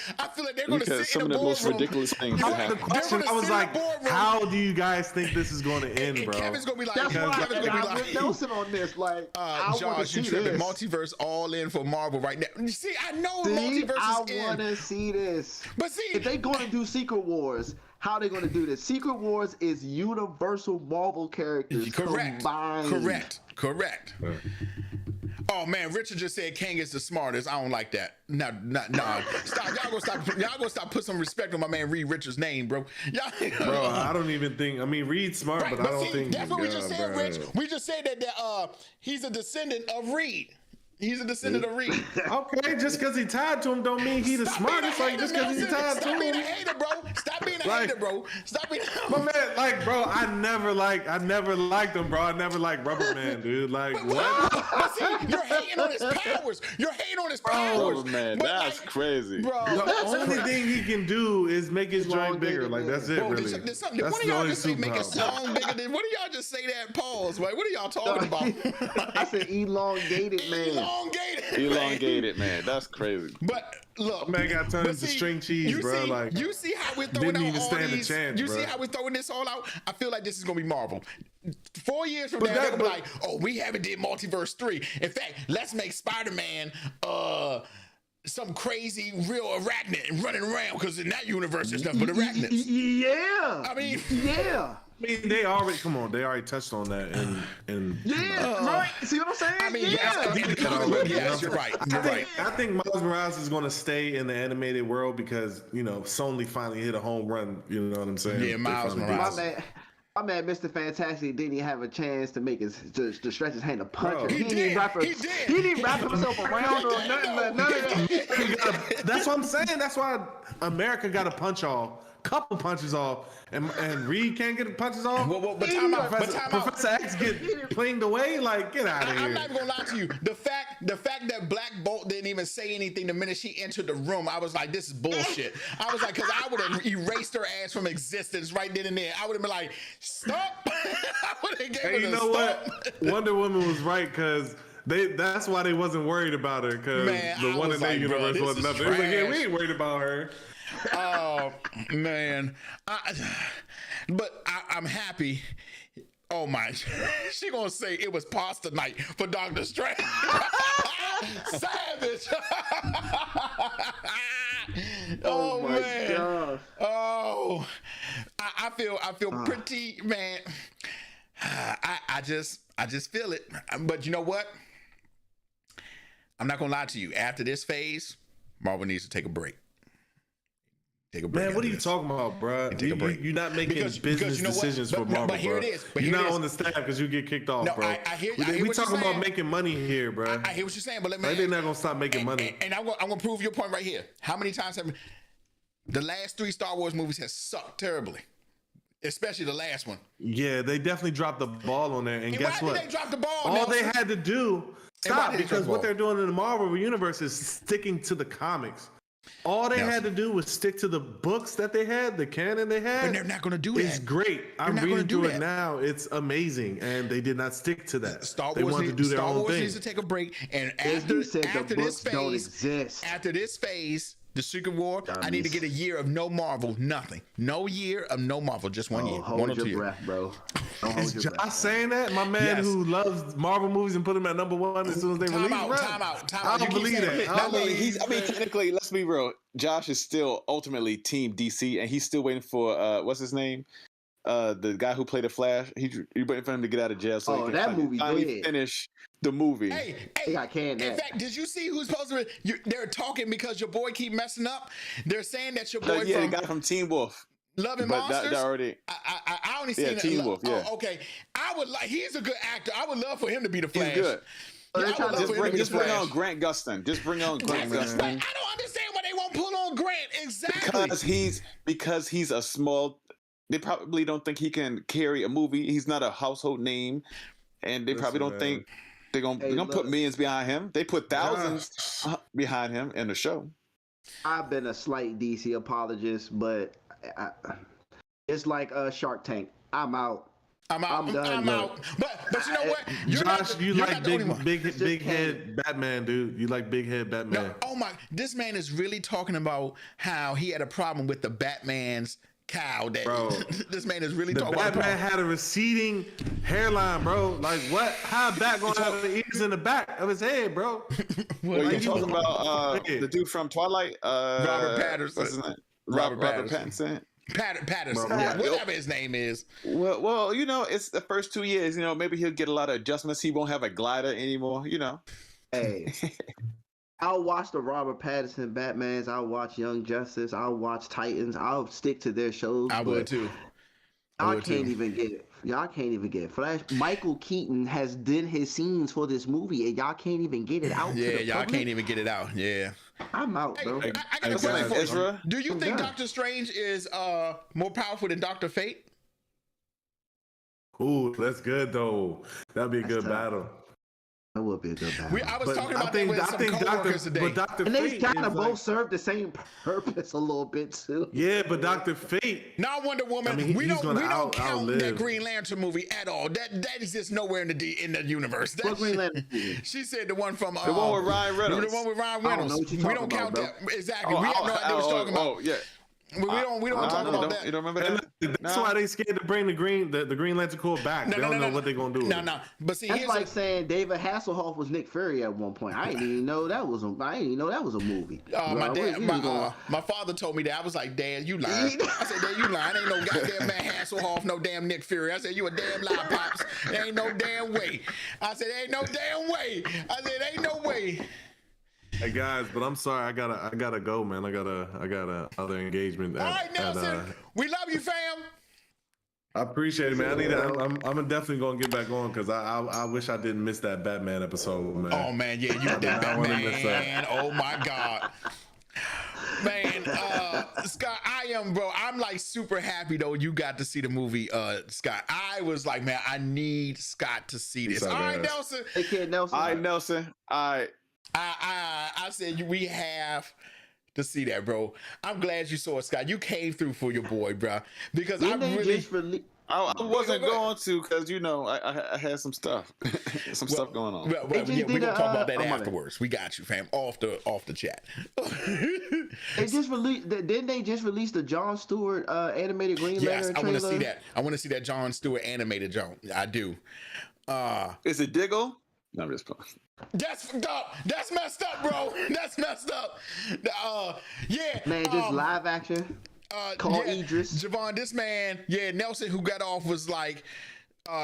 they're gonna Because sit some in of the the most boardroom. ridiculous things The that happen. question, I was like, how do you guys think this is going to end, And bro? Kevin's gonna be like, That's why Kevin's gonna be I'm with like, Nelson on this. Like, I want to Josh, see you tripping? this. Multiverse all in for Marvel right now. You see, I know See, multiverse I is want in, to see this. but see, If they going to do Secret Wars, how they going to do this? Secret Wars is Universal Marvel characters combined. Correct. Oh man, Richard just said Kang is the smartest. I don't like that. No. Stop. Y'all gonna stop. Put some respect on my man Reed Richards' name, bro. Bro, I don't even think. I mean, Reed's smart, Right, but I don't see, think that's what we just said, bro. Rich. We just said that he's a descendant of Reed. He's a descendant of Reed. Okay, just because he tied to him don't mean he the smartest. Like just because he tied to Stop being a him. hater, bro. Stop being a Like- hater, bro. Stop being. My man, like, bro, I never liked him, bro. I never liked Rubber Man, dude. Like, what? But see, you're hating on his powers. You're hating on his powers. Oh man, But, that's like, crazy. bro. The only thing he can do is make his joint bigger. Like, that's it, Bro, really. did That's one of the y'all only just say make a superpower. song bigger than? What do y'all just say that? Pause. Like, what are y'all talking about? I said elongated, man. Elongated, Man, that's crazy. But look, Man got turned but into see, string cheese, you bro. See, Like, you see how we're throwing didn't out even all stand a these. chance, You bro. see how we're throwing this all out. I feel like this is gonna be Marvel. 4 years from But now, that- they're gonna be but- like, "Oh, we haven't did Multiverse 3. In fact, let's make Spider-Man some crazy real arachnid and running around, because in that universe there's nothing but arachnids." Yeah. I mean, yeah. I mean, they already touched on that, and Yeah, right. See what I'm saying? I mean, yeah. yes, you're right. You're right. I think Miles Morales is going to stay in the animated world because Sony finally hit a home run. You know what I'm saying? Yeah, They Miles finally did. Morales. My man, Mr. Fantastic didn't even have a chance to make to stretch his hand to punch Bro, her. he didn't did. even wrap He did. He didn't even wrap himself around or nothing. None of that. That's what I'm saying. That's why America got to punch off, couple punches off, and Reed can't get punches off. Well, but time out. But Professor, time out. Professor X get plinged away. Like, get out of I'm here. not even gonna lie to you. The fact that Black Bolt didn't even say anything the minute she entered the room, I was like, this is bullshit. I was like, because I would have erased her ass from existence right then and there. I would have been like, stop. I would have gave her Hey, you the know stop. what? Wonder Woman was right because that's why they wasn't worried about her, because Man, the I one was in their like, bro, universe this wasn't is nothing. They was like, yeah, we trash. ain't worried about her. Oh man, I'm happy. Oh my, she gonna say it was pasta night for Dr. Strange. Savage. Oh my man. gosh. Oh, I feel pretty, man. I just feel it. But you know what? I'm not gonna lie to you. After this phase, Marvel needs to take a break. Take a break. Man, what are after you this. talking about, bro? Take a break. You're not making Because business you know what? decisions for But- Marvel, but here bro. it is. But You're here it not is. on the staff because you get kicked off, No, bro. I hear we what you're talking about saying. making money here, bro. I hear what you're saying, but let me. Like, they're not gonna stop making money. And I'm gonna prove your point right here. How many times have the last 3 Star Wars movies has sucked terribly, especially the last one? Yeah, they definitely dropped the ball on there. And And guess why what? did they drop the ball? All Nelson? they had to do And why stop did they drop because the what ball? they're doing in the Marvel universe is sticking to the comics. All they Nelson. had to do was stick to the books that they had, the canon they had. But they're not gonna do It's that. great. I'm not gonna reading do through that. it now. It's amazing, and they did not stick to that. Star They Wars, wanted to do their Star own Wars thing. needs to take a break, and He after said the this books don't phase, exist. after this phase, the Secret War, I need to get a year of no Marvel, nothing, no year of no Marvel, just 1 year, Hold 1 or 2 your years. breath, bro. Don't hold Is your Josh breath. saying that? My man Yes. who loves Marvel movies and put them at #1 as soon as they Time release. out, bro. time out. I You don't keep believe saying that. it. I don't believe that. Technically, let's be real. Josh is still ultimately Team DC, and he's still waiting for what's his name? The guy who played the Flash. He's waiting for him to get out of jail so Oh, he can that movie finally dead. finish the movie. Hey, They got canned in that. fact, did you see who's supposed to? They're talking because your boy keep messing up. They're saying that your boy Yeah, the from guy from Teen Wolf. Love and But Monsters. that already. I only Yeah, seen Teen it. Wolf, yeah. Oh, okay. I would like. He's a good actor. I would love for him to be the He's Flash. good. They're Yeah, I trying would to love for him to be the Just bring Flash. on Grant Gustin. Just bring on Grant But Gustin. I don't understand why they won't pull on Grant. Exactly. Because he's a small. They probably don't think he can carry a movie. He's not a household name, and they probably don't Listen, man. think they're gonna put look. millions behind him. They put thousands behind him in the show. I've been a slight DC apologist, but it's like Shark Tank. I'm out. I'm out. I'm done, I'm look. out. But you know what? You're Josh, you you're like not the only one. big head Batman, dude. You like big head Batman. No, oh my! This man is really talking about how he had a problem with the Batman's cow. That Bro, this man is really The talking about. Batman had a receding hairline, bro. Like what? How a bat gonna have the ears in the back of his head, bro? Well, you talking about the dude from Twilight? Robert Patterson. What's his name? Robert Pattinson. Patterson, Bro, yeah, whatever his name is. Well, you know, it's the first 2 years. You know, maybe he'll get a lot of adjustments. He won't have a glider anymore. You know. Hey, I'll watch the Robert Pattinson Batmans. I'll watch Young Justice. I'll watch Titans. I'll stick to their shows. I would too. Y'all can't even get it. Y'all can't even get Flash. Michael Keaton has did his scenes for this movie, and y'all can't even get it out. Yeah, to the y'all public? can't even get it out. Yeah. I'm out, bro. I got a What's his question name? for you. Ezra? Do you I'm think done. Doctor Strange is more powerful than Doctor Fate? Ooh, that's good though. That'd be a good tough. battle. That would be a good battle. I was But talking about that with some coworkers today. Dr. And they Fate kind is of like- both serve the same purpose a little bit too. Yeah, but Dr. Fate. Now Wonder Woman, I mean, we he's don't gonna count outlive. that Green Lantern movie at all. That exists nowhere in the universe. That What Green Lantern movie? She said the one from The one with Ryan Reynolds. The one with Ryan I don't Reynolds. know what you're We don't talking count about, that exactly. We have no idea what you're talking about. Oh, yeah. We don't talk about that. You don't remember And that? that's why they scared to bring the Green Lantern Corps back. They don't know what they're gonna do. with it. No. But see, That's here's like saying David Hasselhoff was Nick Fury at one point. I didn't even know that was a movie. my father told me that. I was like, Dad, you lying. I said, Dad, you lying. Ain't no goddamn Matt Hasselhoff, no damn Nick Fury. I said, you a damn lie, pops. There ain't no damn way. I said, ain't no damn way. I said, ain't no way. Hey guys, but I'm sorry, I gotta go, man. I got a other engagement. All right, Nelson, we love you, fam. I appreciate it, man. I'm definitely gonna get back on because I wish I didn't miss that Batman episode, man. Oh man, yeah, you did that, man. Oh my God. Man, Scott, I'm like super happy though you got to see the movie, Scott. I was like, man, I need Scott to see this. All right, Nelson. Hey, kid, Nelson. All right, Nelson. All right. I said we have to see that, bro. I'm glad you saw it, Scott. You came through for your boy, bro. Because Didn't I they really. just release? I wasn't going to because you know I had some stuff, stuff going on. Well, They just yeah, we're did gonna talk about that I'm on it. afterwards. We got you, fam. Off the chat. They just released. Didn't they just release the Jon Stewart animated Green Yes, Lantern I want to trailer? see that. I want to see that Jon Stewart animated John. I do. Is it Diggle? No, I'm just playing. That's fucked up. That's messed up, bro. That's messed up. Yeah. Man, just live action. Call Idris. Javon, this man, Nelson, who got off was like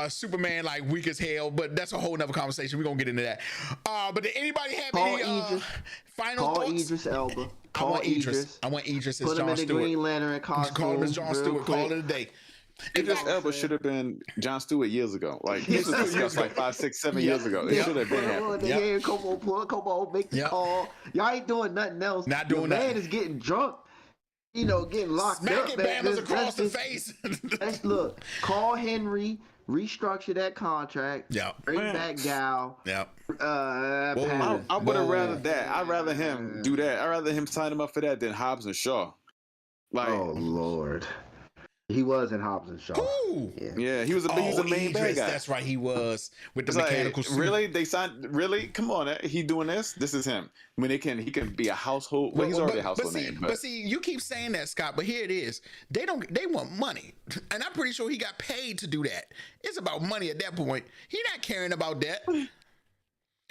Superman, like weak as hell, but that's a whole nother conversation. We're gonna get into that. But did anybody have Call any Idris. final Call thoughts? Idris Elba. I Call want Idris. I want Idris as Put him Jon in the Stewart. Green Lantern costume. Call him as Jon real Stewart. quick. Call it a day. Idris Elba should have been Jon Stewart years ago. Like this was discussed like 5, 6, 7 years ago. It should have been happening. Yeah, come on, make the call. Y'all ain't doing nothing else. Not doing the man nothing. is getting drunk. You know, getting locked up. Smacking man. Bama's across the Let's face. look. Call Henry. Restructure that contract. Yeah. Bring back Gal. Yeah. Patton. I would have rather that. I'd rather him do that. I'd rather him sign him up for that than Hobbs and Shaw. Like, Oh Lord. He was in Hobbs and Shaw. Ooh. yeah, he was a he's a main bad Idris, guy. that's right. He was with the It's like, mechanical suit. really? They signed? Really? Come on, he doing this? This is him. I mean, he can be a household. Well, he's already a household name. But see, you keep saying that, Scott. But here it is. They want money, and I'm pretty sure he got paid to do that. It's about money at that point. He not caring about that.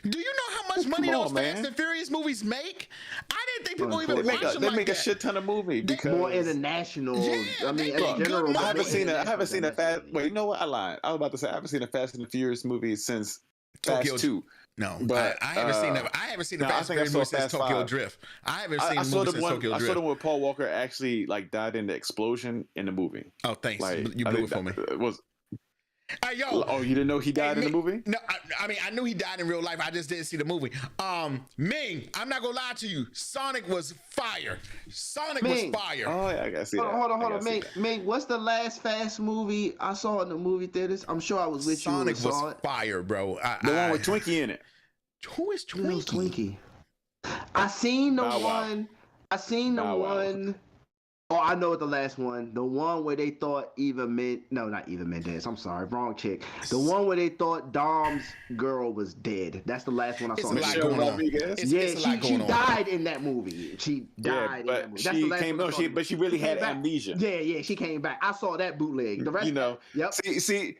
Do you know how much money Come those on, Fast man. and Furious movies make? I didn't think people even watch them They like make a that. shit ton of movie because More international. Yeah, I they mean, make in general. good I haven't money. seen a fast. Wait, you know what? I lied. I was about to say I haven't seen a Fast and the Furious movie since Tokyo Fast 2. No, But, I haven't seen that. I haven't seen the no, I Fast and think I Furious saw movie since Fast Tokyo 5. Drift. I haven't seen I the saw movie the since one. Tokyo I saw Drift. the one where Paul Walker actually like died in the explosion in the movie. Oh, thanks. Like You I blew think it for me. that was. Hey, yo. Oh, you didn't know he died in the movie? No, I mean, I knew he died in real life. I just didn't see the movie. Ming, I'm not gonna lie to you. Sonic was fire. Sonic Ming. was fire. Oh yeah, I gotta see that. Hold I on, gotta see that. Ming, what's the last Fast movie I saw in the movie theaters? I'm sure I was with Sonic you when I saw was it. fire, bro. The one with Twinkie in it. Who is It was Twinkie? Twinkie. I seen the Bow Wow. one. I seen the Bow Wow. one Oh, I know what the last one. The one where they thought not Eva Mendes. I'm sorry, wrong chick. The one where they thought Dom's girl was dead. That's the last one I It's saw. a lot going on. It's a lot she going on. died in that movie. She died in that movie. That's the last one I saw. but she really had amnesia. Yeah, she came back. I saw that bootleg. The rest, yep. See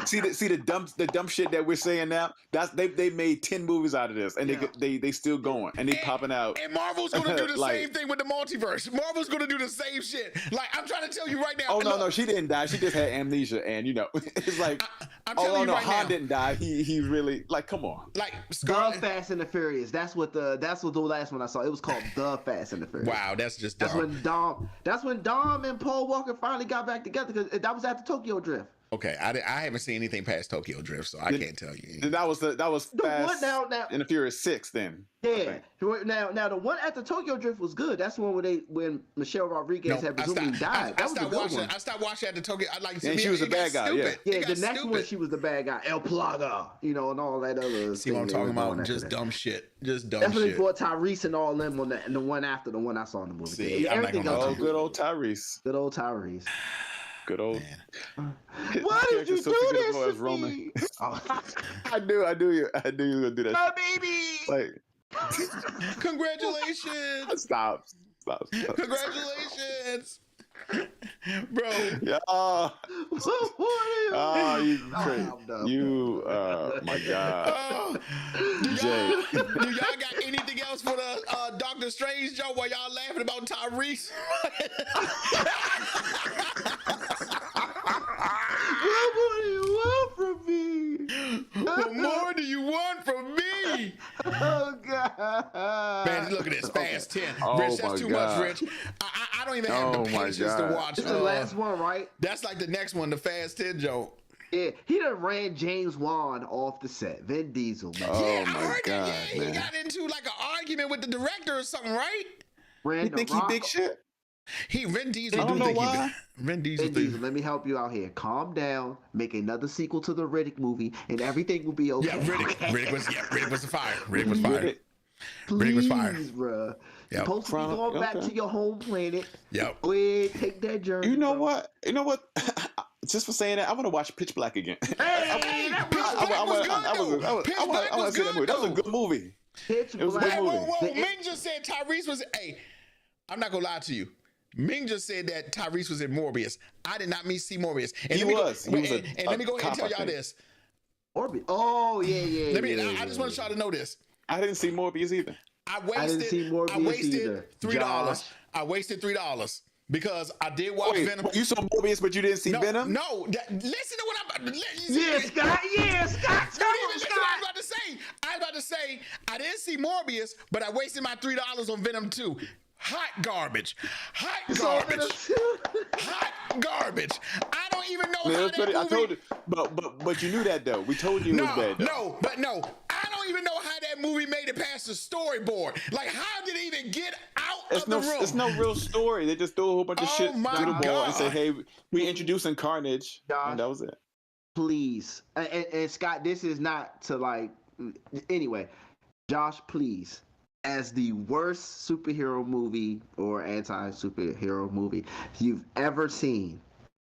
the dumb shit that we're saying now. That's they made 10 movies out of this, and they still going, and they popping out. And Marvel's gonna do the same thing with the multiverse. Marvel's gonna do the same shit. Like, I'm trying to tell you right now. Oh no, she didn't die. She just had amnesia, and it's like, I'm telling you right Han now. didn't die. He really, like, come on. Like, The Fast and the Furious. That's what the last one I saw. It was called The Fast and the Furious. Wow, that's just dumb. That's when Dom and Paul Walker finally got back together, because that was after Tokyo Drift. Okay, I haven't seen anything past Tokyo Drift, so I can't tell you. That was Fast now, and the Furious 6 then. Yeah. Now the one after Tokyo Drift was good. That's the one when Michelle Rodriguez had presumably died. That was a good one. I stopped watching at the Tokyo. And she was a bad guy. Yeah, the next one she was the bad guy, El Plaga, and all that other. See what I'm talking about? Just dumb shit. Just dumb shit. That's when they brought Tyrese and all them on that, and the one after the one I saw in the movie. See, I'm not gonna lie. Good old Tyrese. Good old Tyrese. Good old. Why did you do this to me? I knew you were gonna do that. My baby. Like, Congratulations. Stop. Congratulations. Bro. Yeah. You crazy. My God. Jay. Do y'all got anything else for the Doctor Strange joke while y'all laughing about Tyrese? What more do you want from me? What more do you want from me? Oh God. Man, look at this. Fast 10. Oh, Rich, that's too God. much, Rich. I don't even have the patience to watch. It's the last one, right? That's like the next one, the Fast 10 joke. Yeah, he done ran James Wan off the set. Vin Diesel, man. Yeah, my I heard God, that. Yeah, man. he got into like an argument with the director or something, right? Ran You The think he Rock- big shit? Vin Diesel. I don't know think why. Vin Diesel. Vin Diesel, let me help you out here. Calm down. Make another sequel to the Riddick movie, and everything will be okay. Yeah, Riddick was the fire. Riddick was fire. Please, Riddick was fire. Bruh. Yep. Supposed to be going back Okay. to your home planet. Yep. Go ahead, take that journey. You know bro. what? Just for saying that, I want to watch Pitch Black again. Hey, that Pitch was- Black was good, though. Pitch Black was see that movie. good, That was a though. good movie. Pitch It was a Black. good movie. Whoa. Ming just said Tyrese was. Hey, I'm not gonna lie to you. Ming just said that Tyrese was in Morbius. I did not see Morbius. And He let me was. Go, He was and let me go ahead and cop, tell I y'all think. this. Orbit. Oh, yeah. I just want y'all to know this. I didn't see Morbius either. I didn't see wasted Morbius either. $3. Josh. I wasted $3 because I did watch Venom. You saw Morbius, but you didn't see Venom? No, listen to what I'm. Yeah, Scott. Yeah, Scott. Don't even listen to what I was about to say. I was about to say I didn't see Morbius, but I wasted my $3 on Venom 2. Hot garbage. Hot garbage. I don't even know how that movie. I told you, but you knew that though. We told you it was bad. Though. No. I don't even know how that movie made it past the storyboard. Like, how did it even get out of the room? It's no real story. They just threw a whole bunch of shit my through the ball and God. said, "Hey, we introducing Carnage," Josh. and that was it. Please. And Scott, this is not to like. Anyway, Josh, please. As the worst superhero movie or anti-superhero movie you've ever seen,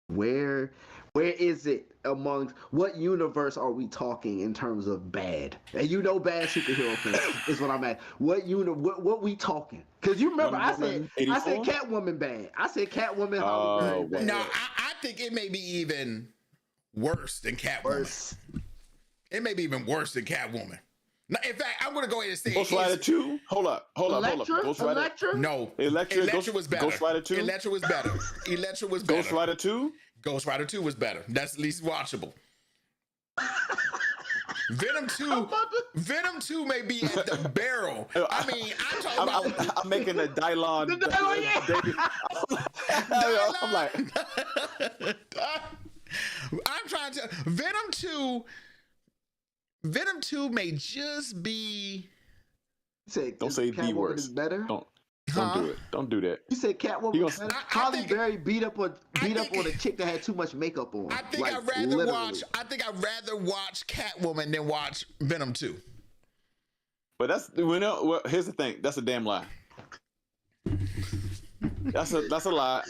where is it amongst what universe are we talking in terms of bad? And bad superhero films is what I'm at. What we talking? Because you remember I said 84? Catwoman bad. I said Catwoman Holly Berry bad. No, I think it may be even worse than Catwoman. Worse. It may be even worse than Catwoman. Now, in fact, I'm going to go ahead and say Ghost Rider 2? Hold up. Ghost Rider. Electra? No. Electra was better. Ghost Rider 2? Electra was better. Ghost Rider 2? Ghost Rider 2 was better. That's at least watchable. Venom 2 may be at the barrel. I mean, I'm making a Dylon. The Dylon, yeah. I'm like, I'm trying to. Venom 2 may just be. don't say the Catwoman worst. is better. Don't do it. Don't do that. You said Catwoman is better. Holly think- Berry beat up on a chick that had too much makeup on. I think I'd rather watch Catwoman than watch Venom 2. But here's the thing. That's a damn lie. That's a lie.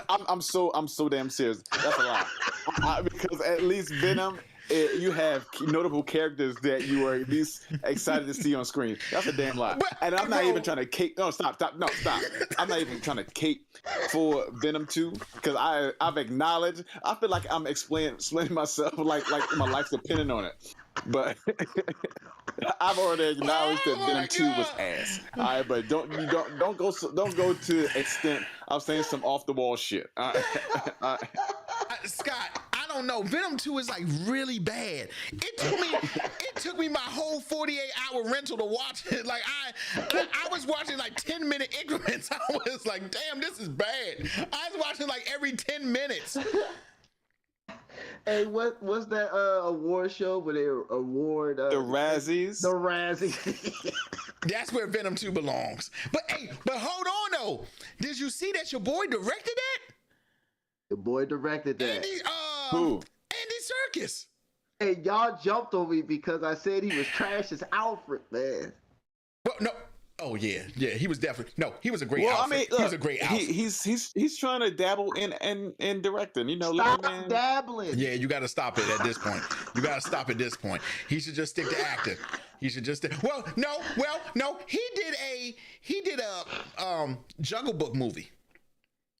I'm so damn serious. That's a lie. Because at least Venom, you have notable characters that you are at least excited to see on screen. That's a damn lie. And I'm not even trying to cape. No, stop. I'm not even trying to cape for Venom 2 because I've acknowledged. I feel like I'm explaining myself like my life's depending on it. But I've already acknowledged that Venom 2 was ass. All right, but don't go to the extent of saying some off the wall shit. Scott, I don't know. Venom 2 is like really bad. It took me my whole 48-hour rental to watch it. Like I was watching like 10-minute increments. I was like, damn, this is bad. I was watching like every 10 minutes. Hey, what's that award show where they award the Razzies? The Razzies. That's where Venom 2 belongs. But hold on though. Did you see that your boy directed that? The boy directed that. Who? Andy Serkis. Hey, y'all jumped on me because I said he was trash as Alfred, man. Well, no. Oh yeah, he was definitely he was a great. Well, Alfred. I mean, look, he was a great. Alfred. He's trying to dabble in directing. You know, Stop man. dabbling. Yeah, you got to stop it at this point. You got to stop at this point. He should just stick to acting. He should just. No. He did a Jungle Book movie.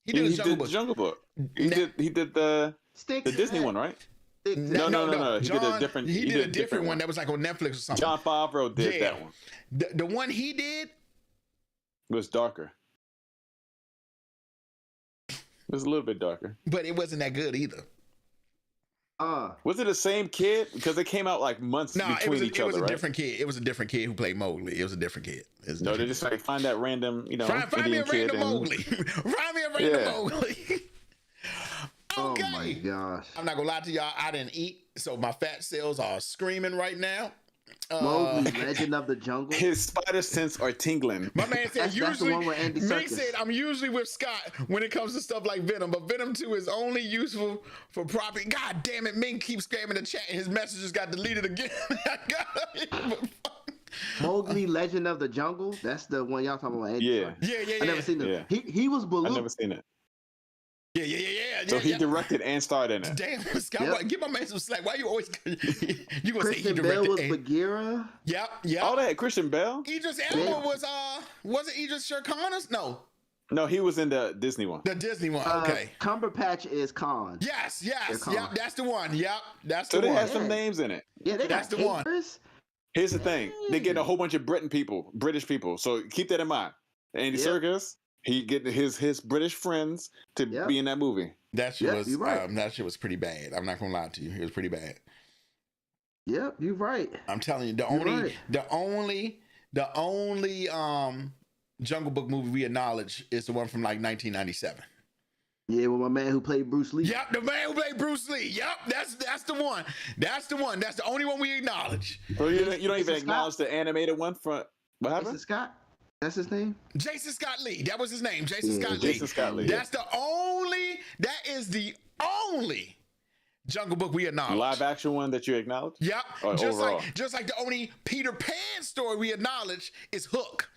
He did a Jungle Book. He did the Disney one, right? No. He did a different one that was like on Netflix or something. John Favreau did that one. The one he did was darker. It was a little bit darker, but it wasn't that good either. Was it the same kid? Because they came out like months between each other, right? It was a different kid. It was a different kid who played Mowgli. It was a different kid. No, they just like find that random, find me a random Mowgli. Find me a random Mowgli. Okay. Oh my gosh. I'm not gonna lie to y'all. I didn't eat, so my fat cells are screaming right now. Mowgli, Legend of the Jungle. His spider sense are tingling. My man said that's the one with Andy Serkis. Mick said I'm usually with Scott when it comes to stuff like Venom, but Venom 2 is only useful for property. God damn it, Ming keeps spamming the chat and his messages got deleted again. Mowgli, Legend of the Jungle. That's the one y'all talking about. Andy Yeah. I never seen it. Yeah. He was Baloo. I never seen it. Yeah. So he directed and starred in it. Damn, Scott, give my man some slack. Why you always you gonna say he Christian directed? Bale was Bagheera. Yep. All that Christian Bale. Idris Elba was it Idris Sherkanas? No, he was in the Disney one. The Disney one. Okay. Cumberpatch is Khan. Yes. Yep, that's the one. Yep, that's the one. So they one. have some names in it. Yeah, that's the one. Here's the thing: they get a whole bunch of British people. So keep that in mind. Andy Serkis, he get his British friends to be in that movie. That shit was that shit was pretty bad. I'm not gonna lie to you. It was pretty bad. Yep, you're right. I'm telling you, the only Jungle Book movie we acknowledge is the one from like 1997. Yeah, with my man who played Bruce Lee. Yep, the man who played Bruce Lee. Yep, that's the one. That's the one. That's the only one we acknowledge. So you don't even acknowledge the animated one from what happened? Jason Scott. That's his name? Jason Scott Lee. That was his name. Jason Scott Lee. That is the only Jungle Book we acknowledge. Live action one that you acknowledge? Yep. Just like the only Peter Pan story we acknowledge is Hook.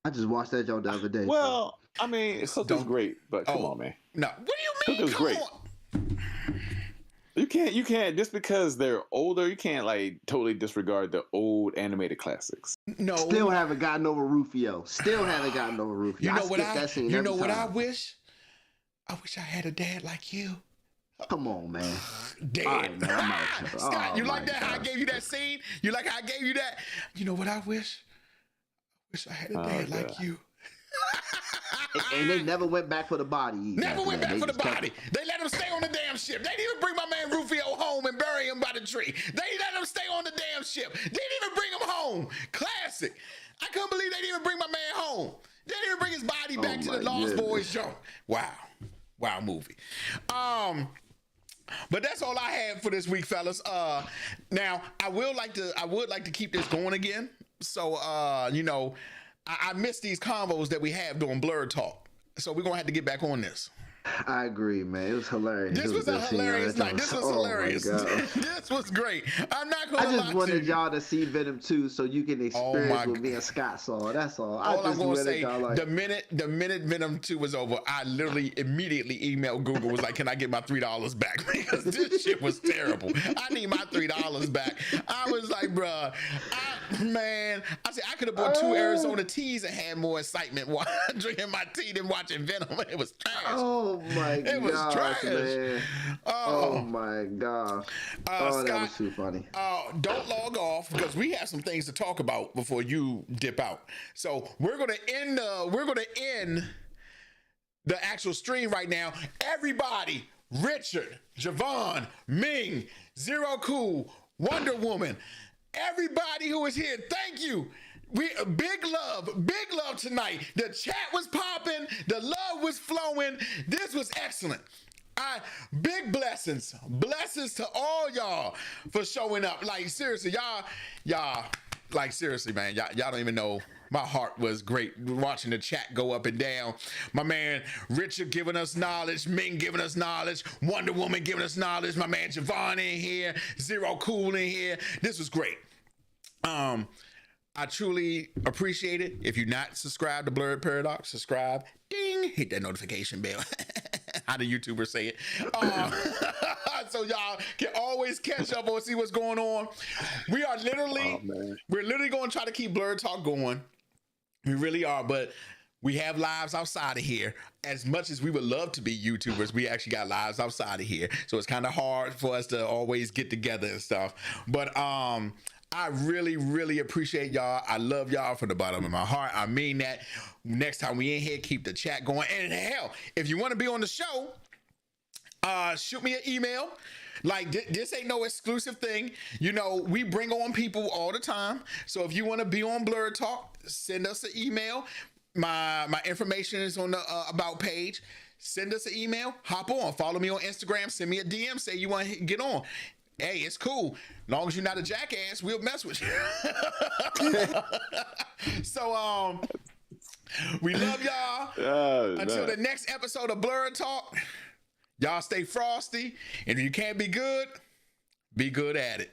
I just watched that joke the other day. Well, I mean, Hook is great, but come on, man. No. What do you mean? Hook is great. You can't just because they're older, you can't like totally disregard the old animated classics. No. Still haven't gotten over Rufio. You know what I wish? I wish I had a dad like you. Come on, man. Dead. Right, man, Scott, you like that? How I gave you that scene? You like how I gave you that? You know what I wish? I wish I had a dad like you. And they never went back for the body. Never went back for the body. They let him stay on the damn ship. They didn't even bring my man Rufio home and bury him by the tree. They let him stay on the damn ship. They didn't even bring him home. Classic. I couldn't believe they didn't even bring my man home. They didn't even bring his body back to the Lost Boys joint. Wow movie. But that's all I had for this week, fellas. Now I would like to keep this going again. So I miss these convos that we have doing Blerd Talk. So we're gonna have to get back on this. I agree, man. It was hilarious. This was a hilarious night. This was hilarious. Oh my God. This was great. I'm not I gonna lie just wanted to you. y'all to see Venom 2 so you can experience my what me and Scott saw. That's all. I All I'm just gonna wanted say, y'all like, the minute Venom 2 was over, I literally immediately emailed Google, was like, "Can I get my $3 back?" Because this shit was terrible. I need my $3 back. I was like, bruh, I said I could have bought 2 Arizona teas and had more excitement while drinking my tea than watching Venom. It was trash. oh my It was gosh, trash. man. Oh my gosh. Scott, that was too funny. Don't log off because we have some things to talk about before you dip out. So we're gonna end the actual stream right now. Everybody, Richard, Javon, Ming, Zero Cool, Wonder Woman, everybody who is here, thank you. We big love tonight. The chat was popping, the love was flowing. This was excellent. Big blessings to all y'all for showing up. Like seriously, y'all, like seriously, man, y'all don't even know. My heart was great watching the chat go up and down. My man Richard giving us knowledge, Ming giving us knowledge, Wonder Woman giving us knowledge. My man Javon in here, Zero Cool in here. This was great. I truly appreciate it. If you're not subscribed to Blerd Paradox, subscribe. Ding! Hit that notification bell. How the YouTubers say it. So y'all can always catch up or see what's going on. We are literally, we're literally going to try to keep Blerd Talk going. We really are, but we have lives outside of here. As much as we would love to be YouTubers, we actually got lives outside of here. So it's kind of hard for us to always get together and stuff. But I really, really appreciate y'all. I love y'all from the bottom of my heart. I mean that. Next time we in here, keep the chat going. And hell, if you want to be on the show, shoot me an email. Like this ain't no exclusive thing. You know, we bring on people all the time. So if you want to be on Blerd Talk, send us an email. My information is on the about page. Send us an email. Hop on. Follow me on Instagram. Send me a DM. Say you want to get on. Hey, it's cool. As long as you're not a jackass, we'll mess with you. So, we love y'all. Until the next episode of Blerd Talk, y'all stay frosty. And if you can't be good at it.